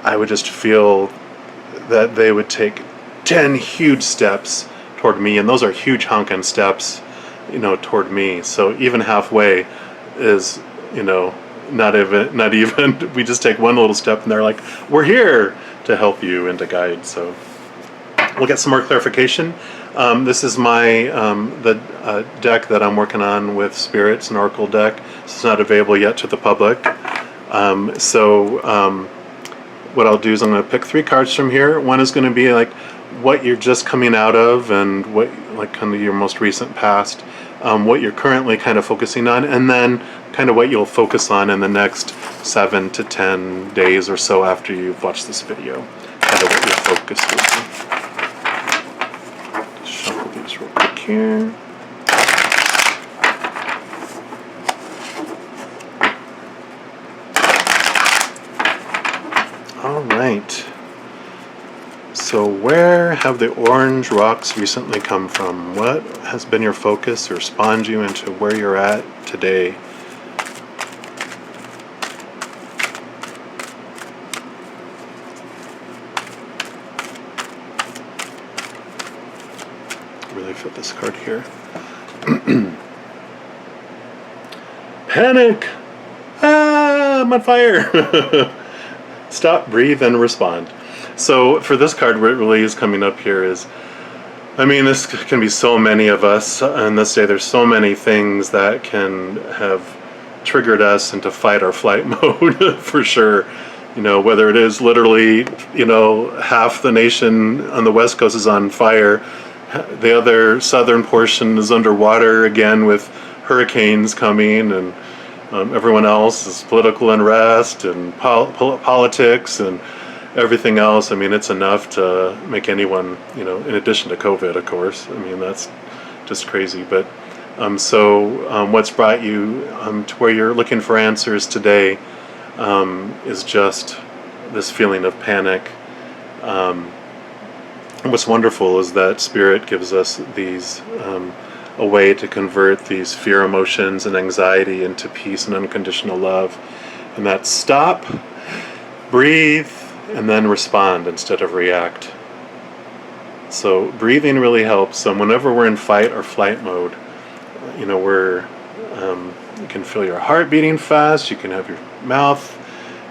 I would just feel that they would take 10 huge steps toward me, and those are huge honking steps, toward me. So even halfway is, not even, we just take one little step and they're like, we're here to help you and to guide. So we'll get some more clarification. This is my the deck that I'm working on with Spirits, an Oracle deck. It's not available yet to the public. What I'll do is I'm going to pick 3 cards from here. One is going to be like what you're just coming out of and what, like, kind of your most recent past, what you're currently kind of focusing on, and then kind of what you'll focus on in the next 7 to 10 days or so after you've watched this video. Kind of what your focus will be. Shuffle these real quick here. All right. So where have the orange rocks recently come from? What has been your focus or spawned you into where you're at today? Really fit this card here. Panic! Ah, I'm on fire! Stop, breathe, and respond. So for this card, what really is coming up here is, this can be so many of us on this day. There's so many things that can have triggered us into fight or flight mode for sure. Whether it is literally, half the nation on the West Coast is on fire. The other southern portion is underwater again with hurricanes coming, and everyone else is political unrest and politics and everything else. It's enough to make anyone, in addition to COVID, of course. That's just crazy. But what's brought you to where you're looking for answers today is just this feeling of panic. What's wonderful is that Spirit gives us these a way to convert these fear emotions and anxiety into peace and unconditional love. And that's stop, breathe, and then respond instead of react. So breathing really helps. So whenever we're in fight or flight mode, you can feel your heart beating fast, you can have your mouth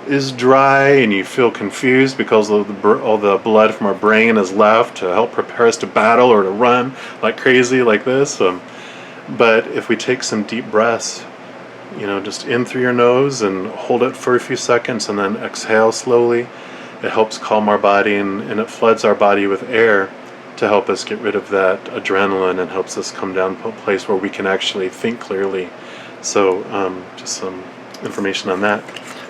is dry, and you feel confused because all the blood from our brain is left to help prepare us to battle or to run like crazy like this. But if we take some deep breaths, just in through your nose and hold it for a few seconds and then exhale slowly, it helps calm our body and it floods our body with air to help us get rid of that adrenaline and helps us come down to a place where we can actually think clearly. So just some information on that.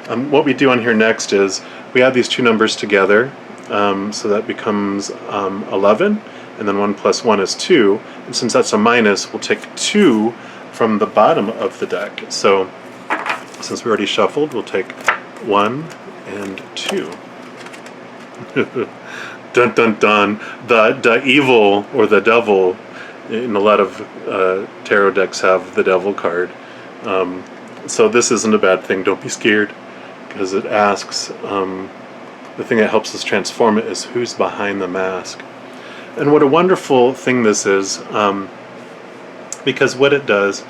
What we do on here next is we add these two numbers together, so that becomes 11, and then 1 plus 1 is 2, and since that's a minus, we'll take 2 from the bottom of the deck. So since we already shuffled, we'll take 1 and 2. Dun dun dun. The evil or the devil, in a lot of tarot decks have the devil card. So this isn't a bad thing, don't be scared, because it asks, the thing that helps us transform it is who's behind the mask. And what a wonderful thing this is, because what it does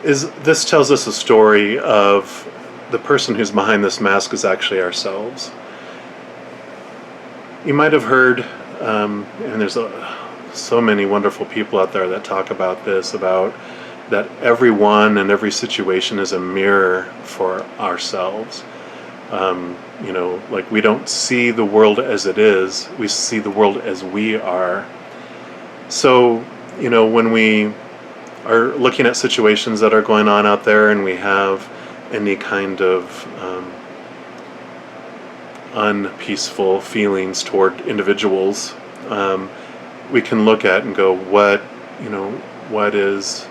is this tells us a story of the person who's behind this mask is actually ourselves. You might have heard, and there's so many wonderful people out there that talk about this, about that everyone and every situation is a mirror for ourselves. Like we don't see the world as it is, we see the world as we are. So, when we are looking at situations that are going on out there and we have any kind of unpeaceful feelings toward individuals, we can look at and go, what is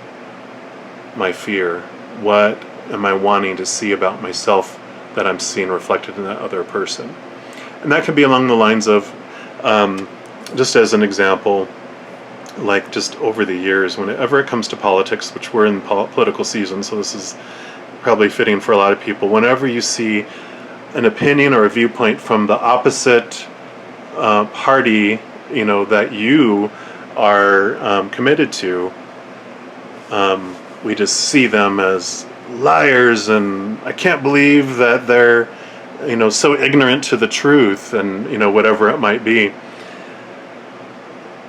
my fear? What am I wanting to see about myself that I'm seeing reflected in that other person? And that can be along the lines of, just as an example, like just over the years, whenever it comes to politics, which we're in political season, so this is probably fitting for a lot of people, whenever you see an opinion or a viewpoint from the opposite party, that you are committed to, we just see them as liars, and I can't believe that they're, so ignorant to the truth, and, whatever it might be.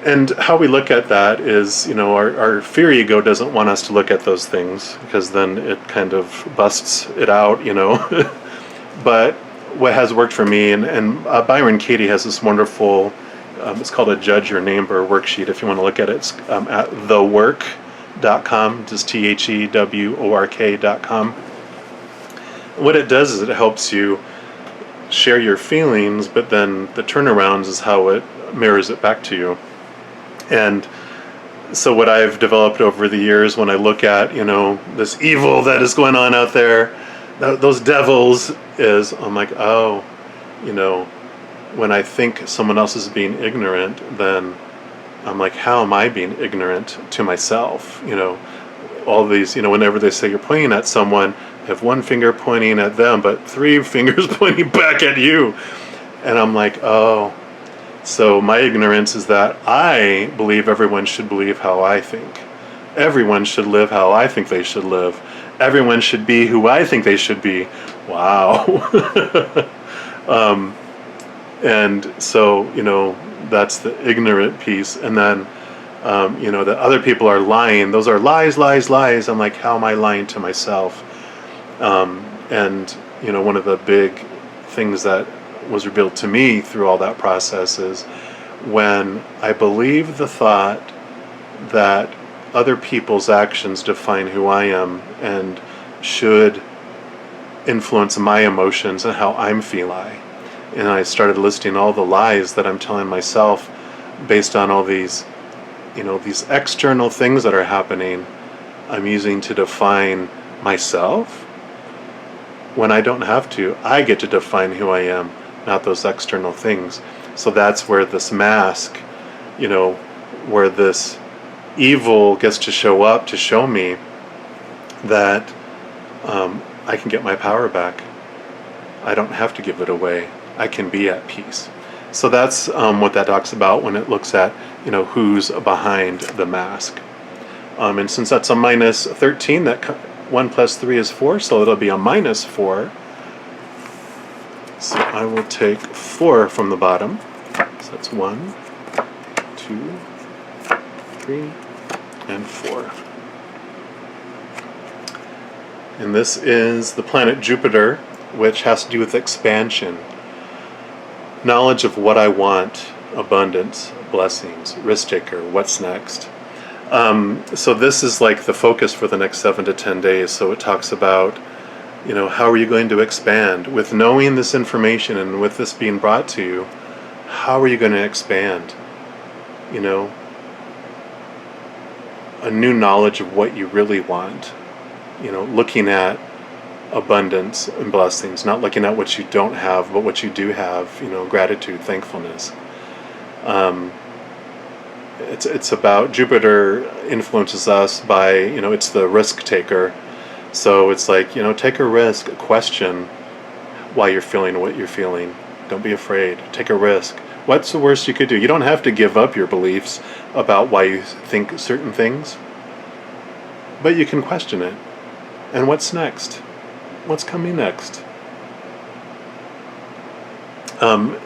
And how we look at that is, our fear ego doesn't want us to look at those things, because then it kind of busts it out, But what has worked for me, and Byron-Katie has this wonderful, it's called a Judge Your Neighbor worksheet, if you want to look at it. It's at thework.com, just THEWORK.com. What it does is it helps you share your feelings, but then the turnarounds is how it mirrors it back to you. And so what I've developed over the years when I look at, this evil that is going on out there, those devils, is I'm like, when I think someone else is being ignorant, then I'm like, how am I being ignorant to myself? All these, whenever they say you're pointing at someone, have one finger pointing at them, but 3 fingers pointing back at you. And I'm like, so my ignorance is that I believe everyone should believe how I think. Everyone should live how I think they should live. Everyone should be who I think they should be. Wow. And so, that's the ignorant piece. And then, that other people are lying. Those are lies, lies, lies. I'm like, how am I lying to myself? And, one of the big things that was revealed to me through all that process is when I believe the thought that other people's actions define who I am and should influence my emotions and how I'm feeling. And I started listing all the lies that I'm telling myself based on all these, these external things that are happening I'm using to define myself, when I don't have to. I get to define who I am, not those external things. So that's where this mask, where this evil gets to show up to show me that I can get my power back. I don't have to give it away. I can be at peace. So that's what that talks about when it looks at, who's behind the mask. And since that's a minus 13, that 1 plus 3 is 4, so it'll be a minus 4. So I will take 4 from the bottom. So that's 1, 2, 3, and 4. And this is the planet Jupiter, which has to do with expansion. Knowledge of what I want, abundance, blessings, risk taker, what's next. So this is like the focus for the next 7 to 10 days. So it talks about, how are you going to expand? With knowing this information and with this being brought to you, how are you going to expand? A new knowledge of what you really want. Looking at abundance and blessings, not looking at what you don't have, but what you do have, gratitude, thankfulness. It's about Jupiter influences us by, it's the risk taker. So it's like, take a risk, question why you're feeling what you're feeling. Don't be afraid. Take a risk. What's the worst you could do? You don't have to give up your beliefs about why you think certain things, but you can question it. And what's next? What's coming next?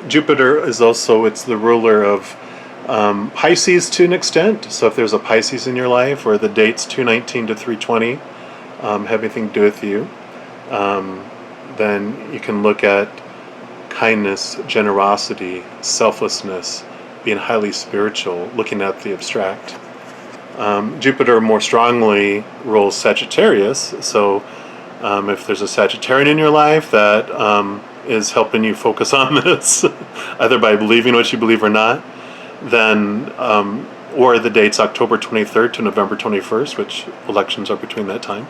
Jupiter is also, it's the ruler of Pisces to an extent. So if there's a Pisces in your life, or the dates 219 to 320 have anything to do with you, then you can look at kindness, generosity, selflessness, being highly spiritual, looking at the abstract. Jupiter more strongly rules Sagittarius, so if there's a Sagittarian in your life that is helping you focus on this, either by believing what you believe or not, then, or the dates October 23rd to November 21st, which elections are between that time,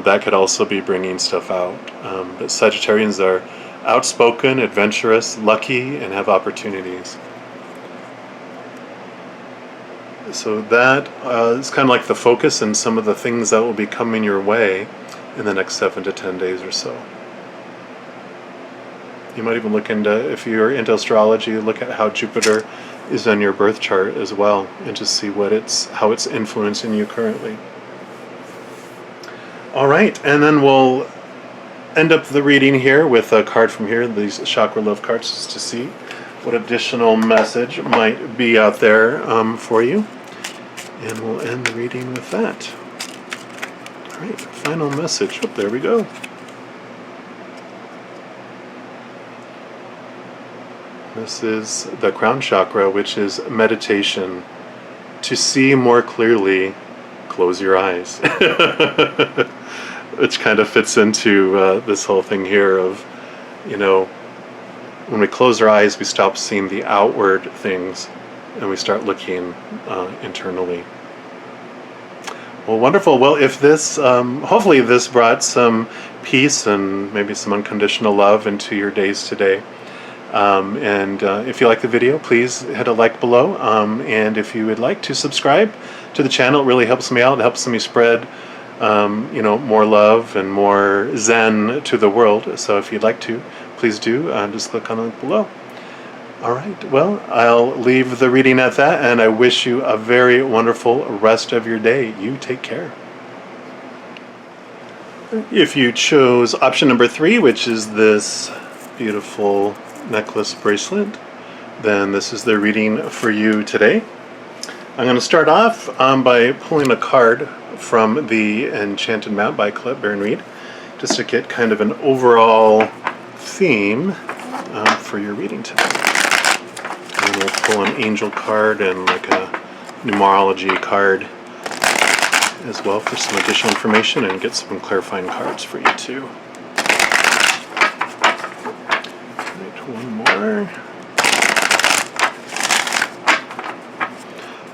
that could also be bringing stuff out. But Sagittarians are outspoken, adventurous, lucky, and have opportunities. So that is kind of like the focus and some of the things that will be coming your way in the next 7 to 10 days or so. You might even look into, if you're into astrology, look at how Jupiter is on your birth chart as well, and just see how it's influencing you currently. All right, and then we'll end up the reading here with a card from here, these chakra love cards, just to see what additional message might be out there for you. And we'll end the reading with that. All right, final message. Oh, there we go. This is the crown chakra, which is meditation. To see more clearly, close your eyes. Which kind of fits into this whole thing here of, when we close our eyes, we stop seeing the outward things and we start looking internally. Well, wonderful. Well, if this, hopefully this brought some peace and maybe some unconditional love into your days today. And if you like the video, please hit a like below. And if you would like to subscribe to the channel, it really helps me out. It helps me spread, more love and more Zen to the world. So if you'd like to, please do. Just click on the link below. All right. Well, I'll leave the reading at that, and I wish you a very wonderful rest of your day. You take care. If you chose option number 3, which is this beautiful necklace bracelet, then this is the reading for you today. I'm going to start off by pulling a card from the Enchanted map by Colette, Baron-Reid, just to get kind of an overall theme for your reading today. And we'll pull an angel card and like a numerology card as well for some additional information, and get some clarifying cards for you too. One more.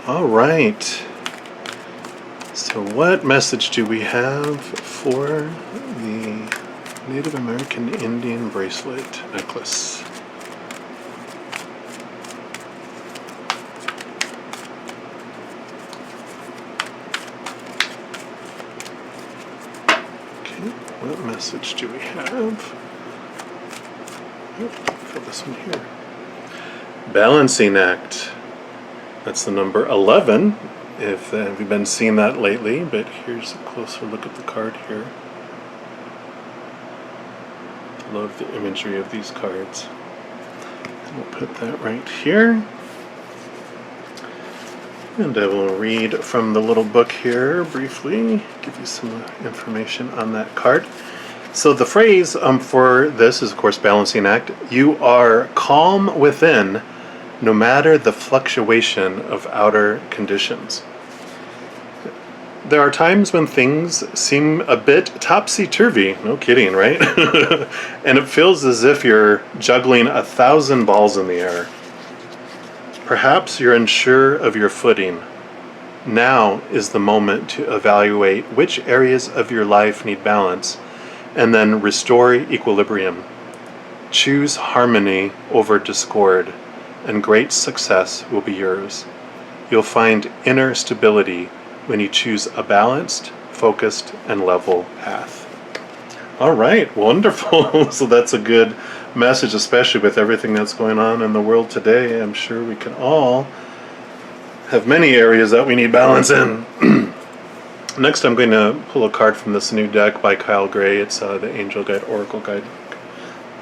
All right. So what message do we have for the Native American Indian bracelet necklace? message do we have? For this one here. Balancing act. That's the number 11. Have you been seeing that lately? But here's a closer look at the card here. I love the imagery of these cards. And we'll put that right here. And I will read from the little book here briefly, give you some information on that card. So the phrase for this is, of course, balancing act. You are calm within, no matter the fluctuation of outer conditions. There are times when things seem a bit topsy-turvy, no kidding, right? And it feels as if you're juggling 1,000 balls in the air. Perhaps you're unsure of your footing. Now is the moment to evaluate which areas of your life need balance and then restore equilibrium. Choose harmony over discord, and great success will be yours. You'll find inner stability when you choose a balanced, focused, and level path. All right, wonderful. So that's a good message, especially with everything that's going on in the world today. I'm sure we can all have many areas that we need balance in. Next, I'm going to pull a card from this new deck by Kyle Gray. It's the Angel Guide Oracle Guide.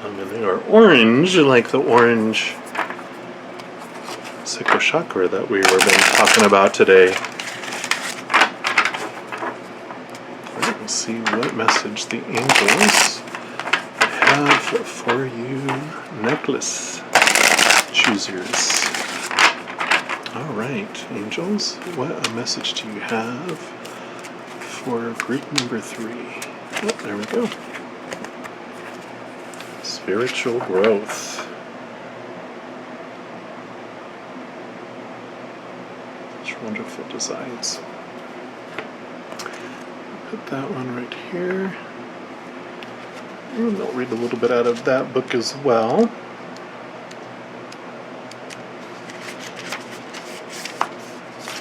And they are orange, like the orange Sacral Chakra that we were been talking about today. Let's see what message the angels have for you, necklace choosers. All right, angels, what a message do you have for group number 3? Oh, there we go. Spiritual growth. Such wonderful designs. Put that one right here. And I'll read a little bit out of that book as well.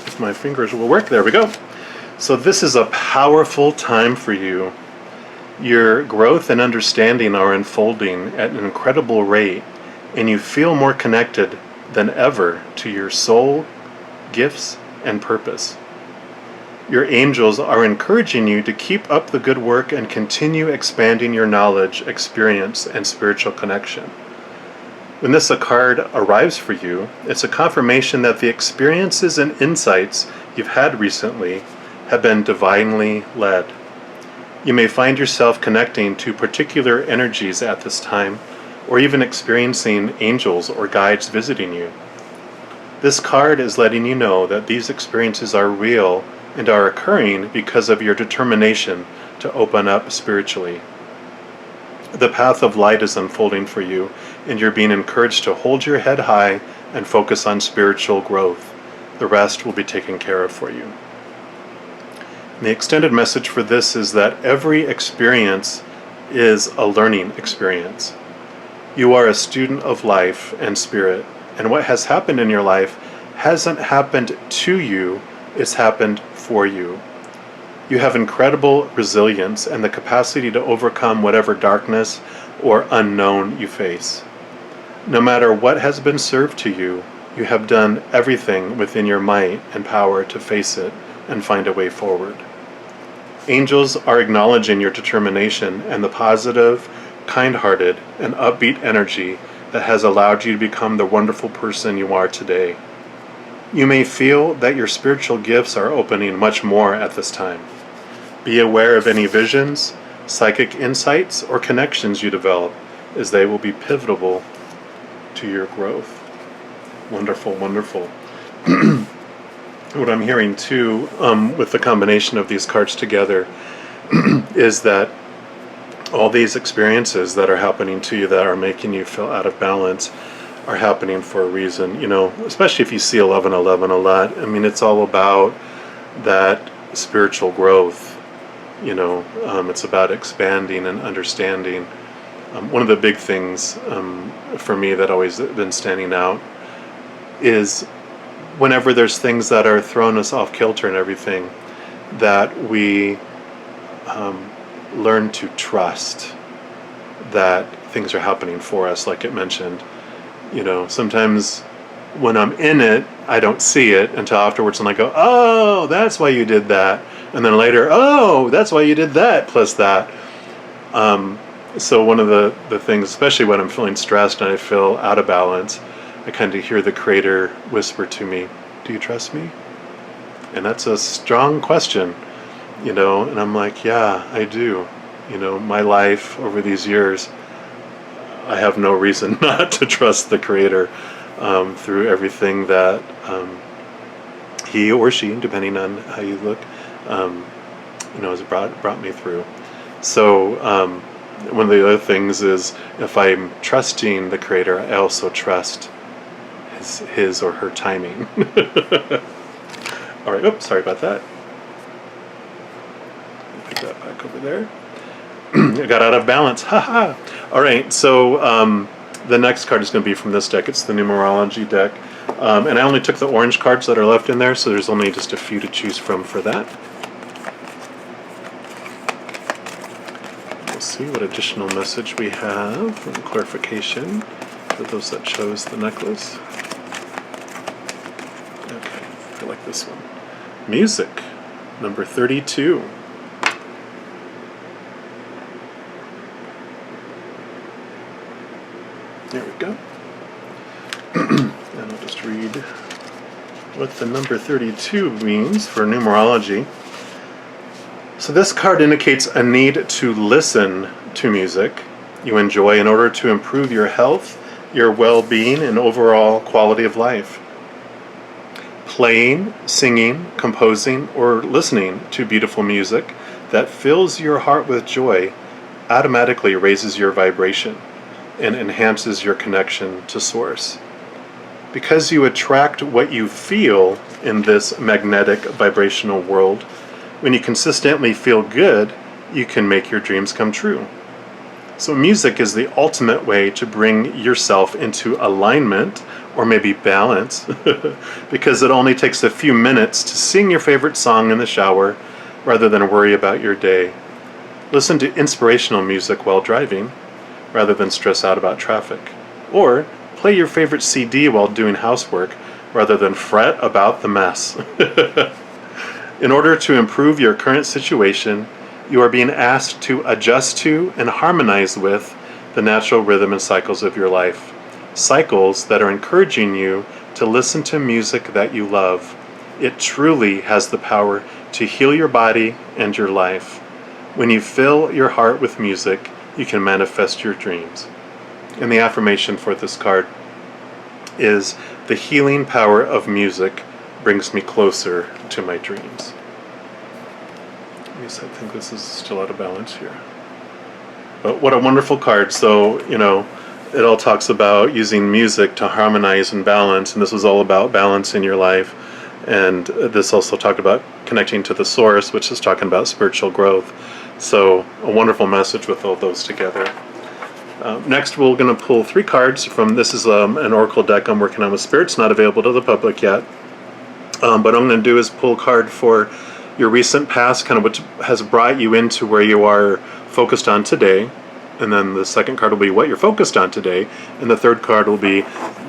If my fingers will work, there we go. So this is a powerful time for you. Your growth and understanding are unfolding at an incredible rate, and you feel more connected than ever to your soul, gifts, and purpose. Your angels are encouraging you to keep up the good work and continue expanding your knowledge, experience, and spiritual connection. When this card arrives for you, it's a confirmation that the experiences and insights you've had recently have been divinely led. You may find yourself connecting to particular energies at this time, or even experiencing angels or guides visiting you. This card is letting you know that these experiences are real and are occurring because of your determination to open up spiritually. The path of light is unfolding for you, and you're being encouraged to hold your head high and focus on spiritual growth. The rest will be taken care of for you. The extended message for this is that every experience is a learning experience. You are a student of life and spirit, and what has happened in your life hasn't happened to you, it's happened for you. You have incredible resilience and the capacity to overcome whatever darkness or unknown you face. No matter what has been served to you, you have done everything within your might and power to face it and find a way forward. Angels are acknowledging your determination and the positive, kind-hearted, and upbeat energy that has allowed you to become the wonderful person you are today. You may feel that your spiritual gifts are opening much more at this time. Be aware of any visions, psychic insights, or connections you develop, as they will be pivotal to your growth. Wonderful, wonderful. What I'm hearing too, with the combination of these cards together, is that all these experiences that are happening to you that are making you feel out of balance are happening for a reason. You know, especially if you see 1111 a lot. I mean, it's all about that spiritual growth. You know, it's about expanding and understanding. One of the big things for me that always been standing out is whenever there's things that are throwing us off kilter and everything, that we learn to trust that things are happening for us, like it mentioned. Sometimes when I'm in it, I don't see it until afterwards, and I go, oh, that's why you did that. And then later, oh, that's why you did that, plus that. So one of the things, especially when I'm feeling stressed and I feel out of balance, I kind of hear the Creator whisper to me, do you trust me? And that's a strong question, and I'm like, yeah, I do. My life over these years, I have no reason not to trust the Creator through everything that he or she, depending on how you look, has brought me through. So one of the other things is, if I'm trusting the Creator, I also trust his or her timing. All right. Oops, sorry about that. Put that back over there. I got out of balance. Haha. All right. So the next card is going to be from this deck. It's the Numerology deck. And I only took the orange cards that are left in there, so there's only just a few to choose from for that. We'll see what additional message we have and clarification for those that chose the necklace. Okay, I like this one. Music, number 32. There we go. And I'll just read what the number 32 means for numerology. So this card indicates a need to listen to music you enjoy in order to improve your health, your well-being, and overall quality of life. Playing, singing, composing, or listening to beautiful music that fills your heart with joy automatically raises your vibration and enhances your connection to Source. Because you attract what you feel in this magnetic vibrational world, when you consistently feel good, you can make your dreams come true. So music is the ultimate way to bring yourself into alignment, or maybe balance, because it only takes a few minutes to sing your favorite song in the shower rather than worry about your day. Listen to inspirational music while driving rather than stress out about traffic. Or play your favorite CD while doing housework rather than fret about the mess. In order to improve your current situation, you are being asked to adjust to and harmonize with the natural rhythm and cycles of your life. Cycles that are encouraging you to listen to music that you love. It truly has the power to heal your body and your life. When you fill your heart with music, you can manifest your dreams. And the affirmation for this card is, the healing power of music brings me closer to my dreams. Yes, I think this is still out of balance here. But what a wonderful card. So, it all talks about using music to harmonize and balance, and this was all about balance in your life. And this also talked about connecting to the Source, which is talking about spiritual growth. So a wonderful message with all those together. Next, we're going to pull 3 cards from, this is an oracle deck I'm working on with spirits, not available to the public yet. But what I'm going to do is pull a card for your recent past, kind of what has brought you into where you are focused on today. And then the second card will be what you're focused on today. And the third card will be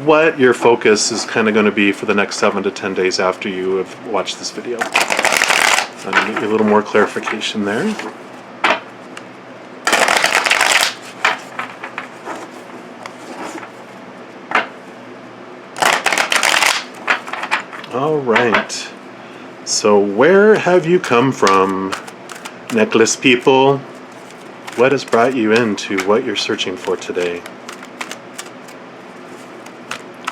what your focus is kind of going to be for the next 7 to 10 days after you have watched this video. So I'm going to get you a little more clarification there. All right. So where have you come from, necklace people? What has brought you into what you're searching for today?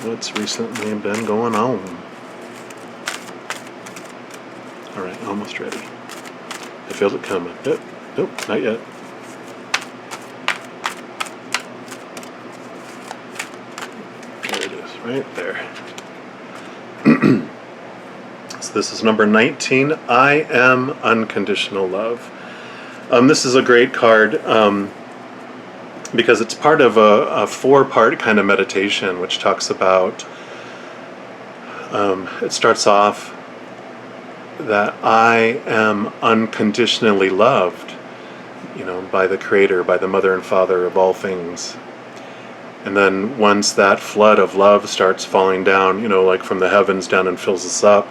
What's recently been going on? All right, almost ready. I feel it coming. Nope, not yet. There it is, right there. So this is number 19, I Am Unconditional Love. This is a great card because it's part of a 4-part kind of meditation, which talks about, it starts off that I am unconditionally loved. by the Creator, by the Mother and Father of all things. And then once that flood of love starts falling down, like from the heavens down and fills us up,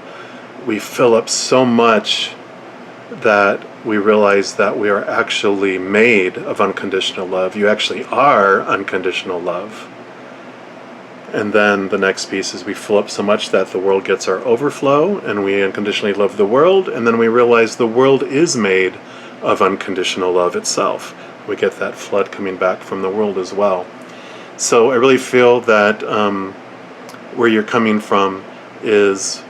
we fill up so much that we realize that we are actually made of unconditional love. You actually are unconditional love. And then the next piece is we fill up so much that the world gets our overflow, and we unconditionally love the world, and then we realize the world is made of unconditional love itself. We get that flood coming back from the world as well. So I really feel that where you're coming from is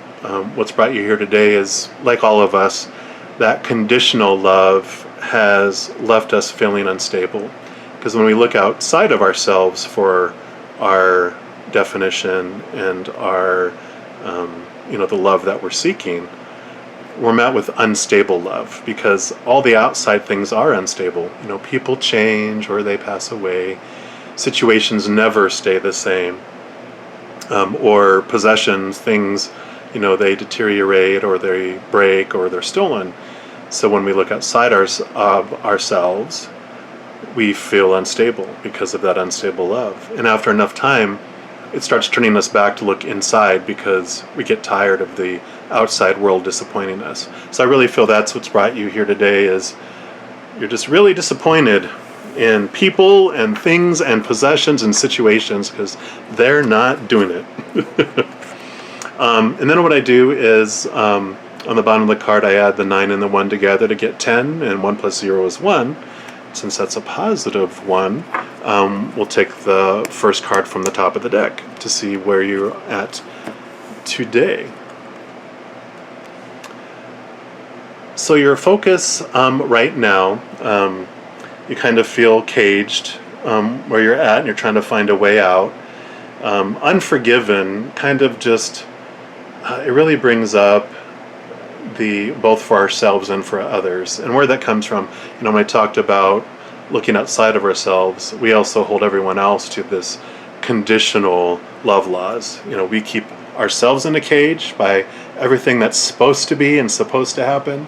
what's brought you here today is, like all of us, that conditional love has left us feeling unstable. Because when we look outside of ourselves for our definition and our, the love that we're seeking, we're met with unstable love, because all the outside things are unstable. People change or they pass away. Situations never stay the same. Or possessions, things, they deteriorate or they break or they're stolen. So when we look outside of ourselves, we feel unstable because of that unstable love. And after enough time, it starts turning us back to look inside, because we get tired of the outside world disappointing us. So I really feel that's what's brought you here today, is you're just really disappointed in people and things and possessions and situations because they're not doing it. And then what I do is on the bottom of the card I add the 9 and the 1 together to get 10, and 1 plus 0 is 1. Since that's a positive 1, we'll take the first card from the top of the deck to see where you're at today. So your focus right now, you kind of feel caged where you're at, and you're trying to find a way out. Unforgiven kind of just, it really brings up both for ourselves and for others. And where that comes from, when I talked about looking outside of ourselves, we also hold everyone else to this conditional love laws. We keep ourselves in a cage by everything that's supposed to be and supposed to happen.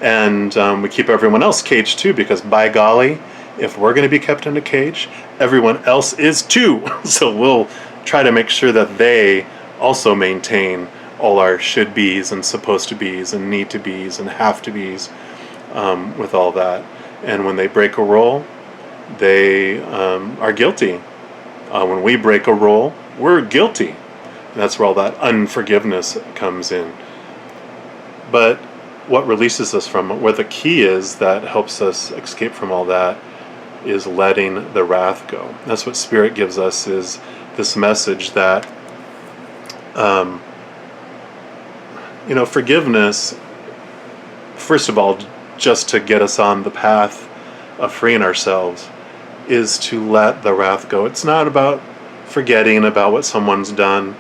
And we keep everyone else caged too, because by golly, if we're going to be kept in a cage, everyone else is too. So we'll try to make sure that they also maintain all our should be's and supposed to be's and need to be's and have to be's with all that. And when they break a rule, they are guilty. When we break a rule, we're guilty. And that's where all that unforgiveness comes in. But what releases us from it, where the key is that helps us escape from all that, is letting the wrath go. That's what Spirit gives us, is this message that forgiveness, first of all, just to get us on the path of freeing ourselves, is to let the wrath go. It's not about forgetting about what someone's done,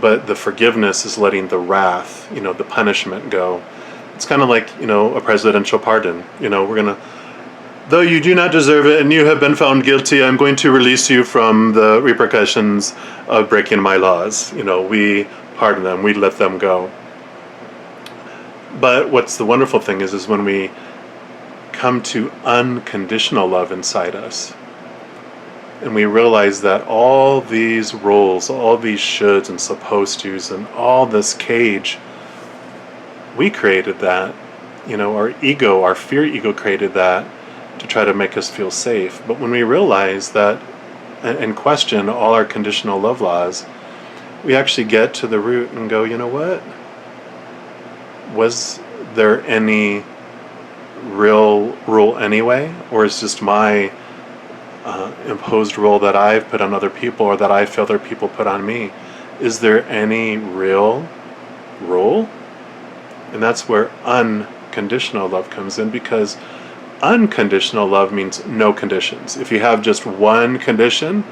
but the forgiveness is letting the wrath, the punishment go. It's kind of like, a presidential pardon. Though you do not deserve it and you have been found guilty, I'm going to release you from the repercussions of breaking my laws. We pardon them, we let them go. But what's the wonderful thing is when we come to unconditional love inside us, and we realize that all these roles, all these shoulds and supposed to's, and all this cage, we created that. Our ego, our fear ego created that to try to make us feel safe. But when we realize that and question all our conditional love laws, we actually get to the root and go, you know what? Was there any real rule anyway? Or is just my imposed rule that I've put on other people, or that I feel other people put on me? Is there any real rule? And that's where unconditional love comes in, because unconditional love means no conditions. If you have just one condition,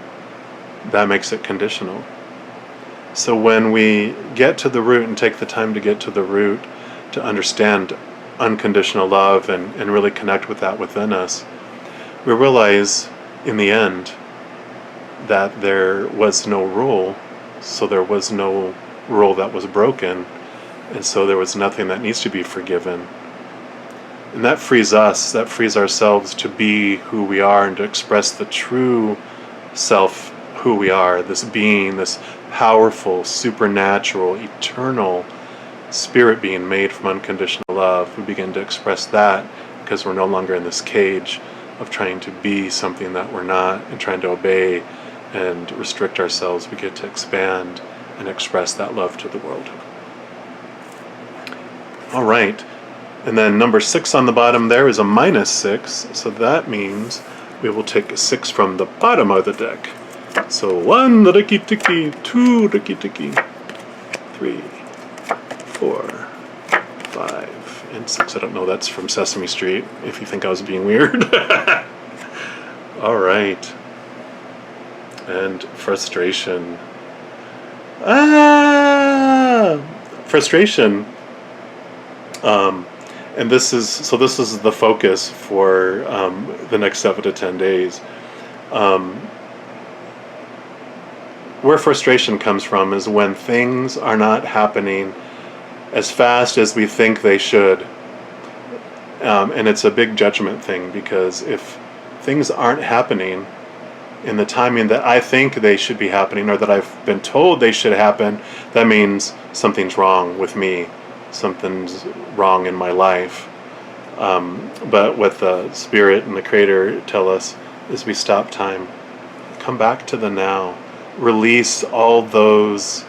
that makes it conditional. So when we get to the root and take the time to get to the root, to understand unconditional love and really connect with that within us, we realize in the end that there was no rule, so there was no rule that was broken, and so there was nothing that needs to be forgiven. And that frees us, that frees ourselves to be who we are and to express the true self, who we are, this being, this powerful, supernatural, eternal spirit being made from unconditional love. We begin to express that because we're no longer in this cage of trying to be something that we're not and trying to obey and restrict ourselves. We get to expand and express that love to the world. All right. And then number 6 on the bottom there is a -6. So that means we will take a 6 from the bottom of the deck. So 1 riki-tiki, 2 riki-tiki, 3, 4, 5, and 6. I don't know, that's from Sesame Street, if you think I was being weird. All right. And frustration. Frustration. And this is the focus for the next 7 to 10 days. Where frustration comes from is when things are not happening as fast as we think they should. And it's a big judgment thing, because if things aren't happening in the timing that I think they should be happening, or that I've been told they should happen, that means something's wrong with me. Something's wrong in my life. But what the Spirit and the Creator tell us is we stop time. Come back to the now. Release all those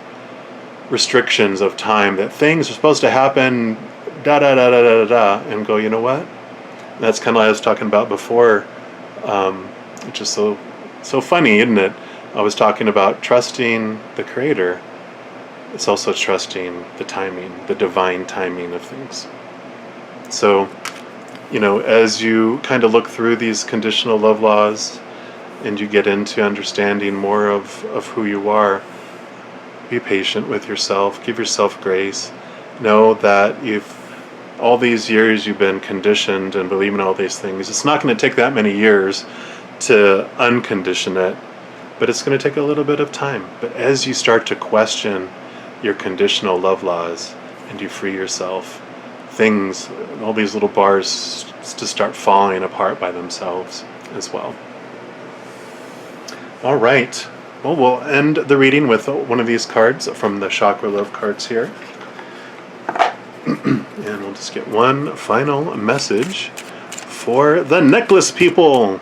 restrictions of time, that things are supposed to happen and go, you know what? And that's kind of what I was talking about before, which is so funny, isn't it? I was talking about trusting the Creator. It's also trusting the timing, the divine timing of things. So, as you kind of look through these conditional love laws and you get into understanding more of who you are, be patient with yourself, give yourself grace. Know that if all these years you've been conditioned and believing all these things, it's not going to take that many years to uncondition it, but it's going to take a little bit of time. But as you start to question your conditional love laws and you free yourself, things, all these little bars to start falling apart by themselves as well. All right. Well, we'll end the reading with one of these cards from the Chakra Love cards here. And we'll just get one final message for the necklace people,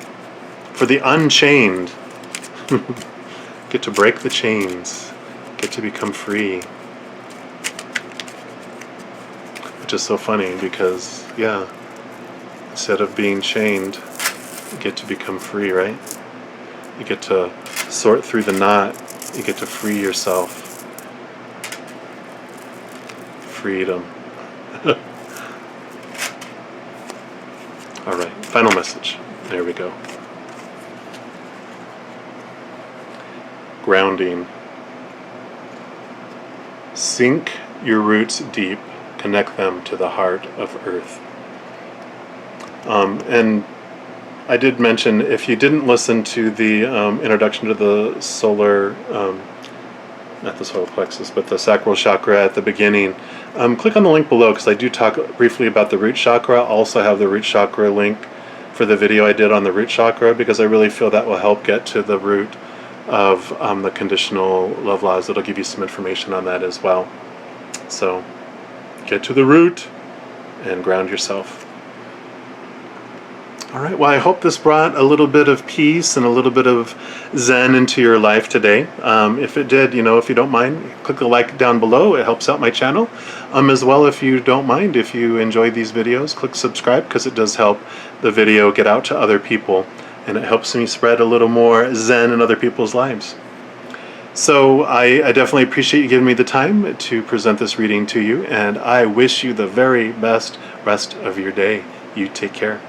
for the unchained. Get to break the chains. Get to become free. Which is so funny because, instead of being chained, you get to become free, right? You get to sort through the knot. You get to free yourself. Freedom. All right, final message. There we go. Grounding. Sink your roots deep. Connect them to the heart of Earth. And I did mention, if you didn't listen to the introduction to the solar, not the solar plexus, but the sacral chakra at the beginning, click on the link below, because I do talk briefly about the root chakra. I also have the root chakra link for the video I did on the root chakra, because I really feel that will help get to the root of the conditional love laws. It'll give you some information on that as well. So get to the root and ground yourself. All right, well, I hope this brought a little bit of peace and a little bit of zen into your life today. If it did, if you don't mind, click the like down below. It helps out my channel. As well, if you don't mind, if you enjoy these videos, click subscribe, because it does help the video get out to other people, and it helps me spread a little more zen in other people's lives. So I definitely appreciate you giving me the time to present this reading to you, and I wish you the very best rest of your day. You take care.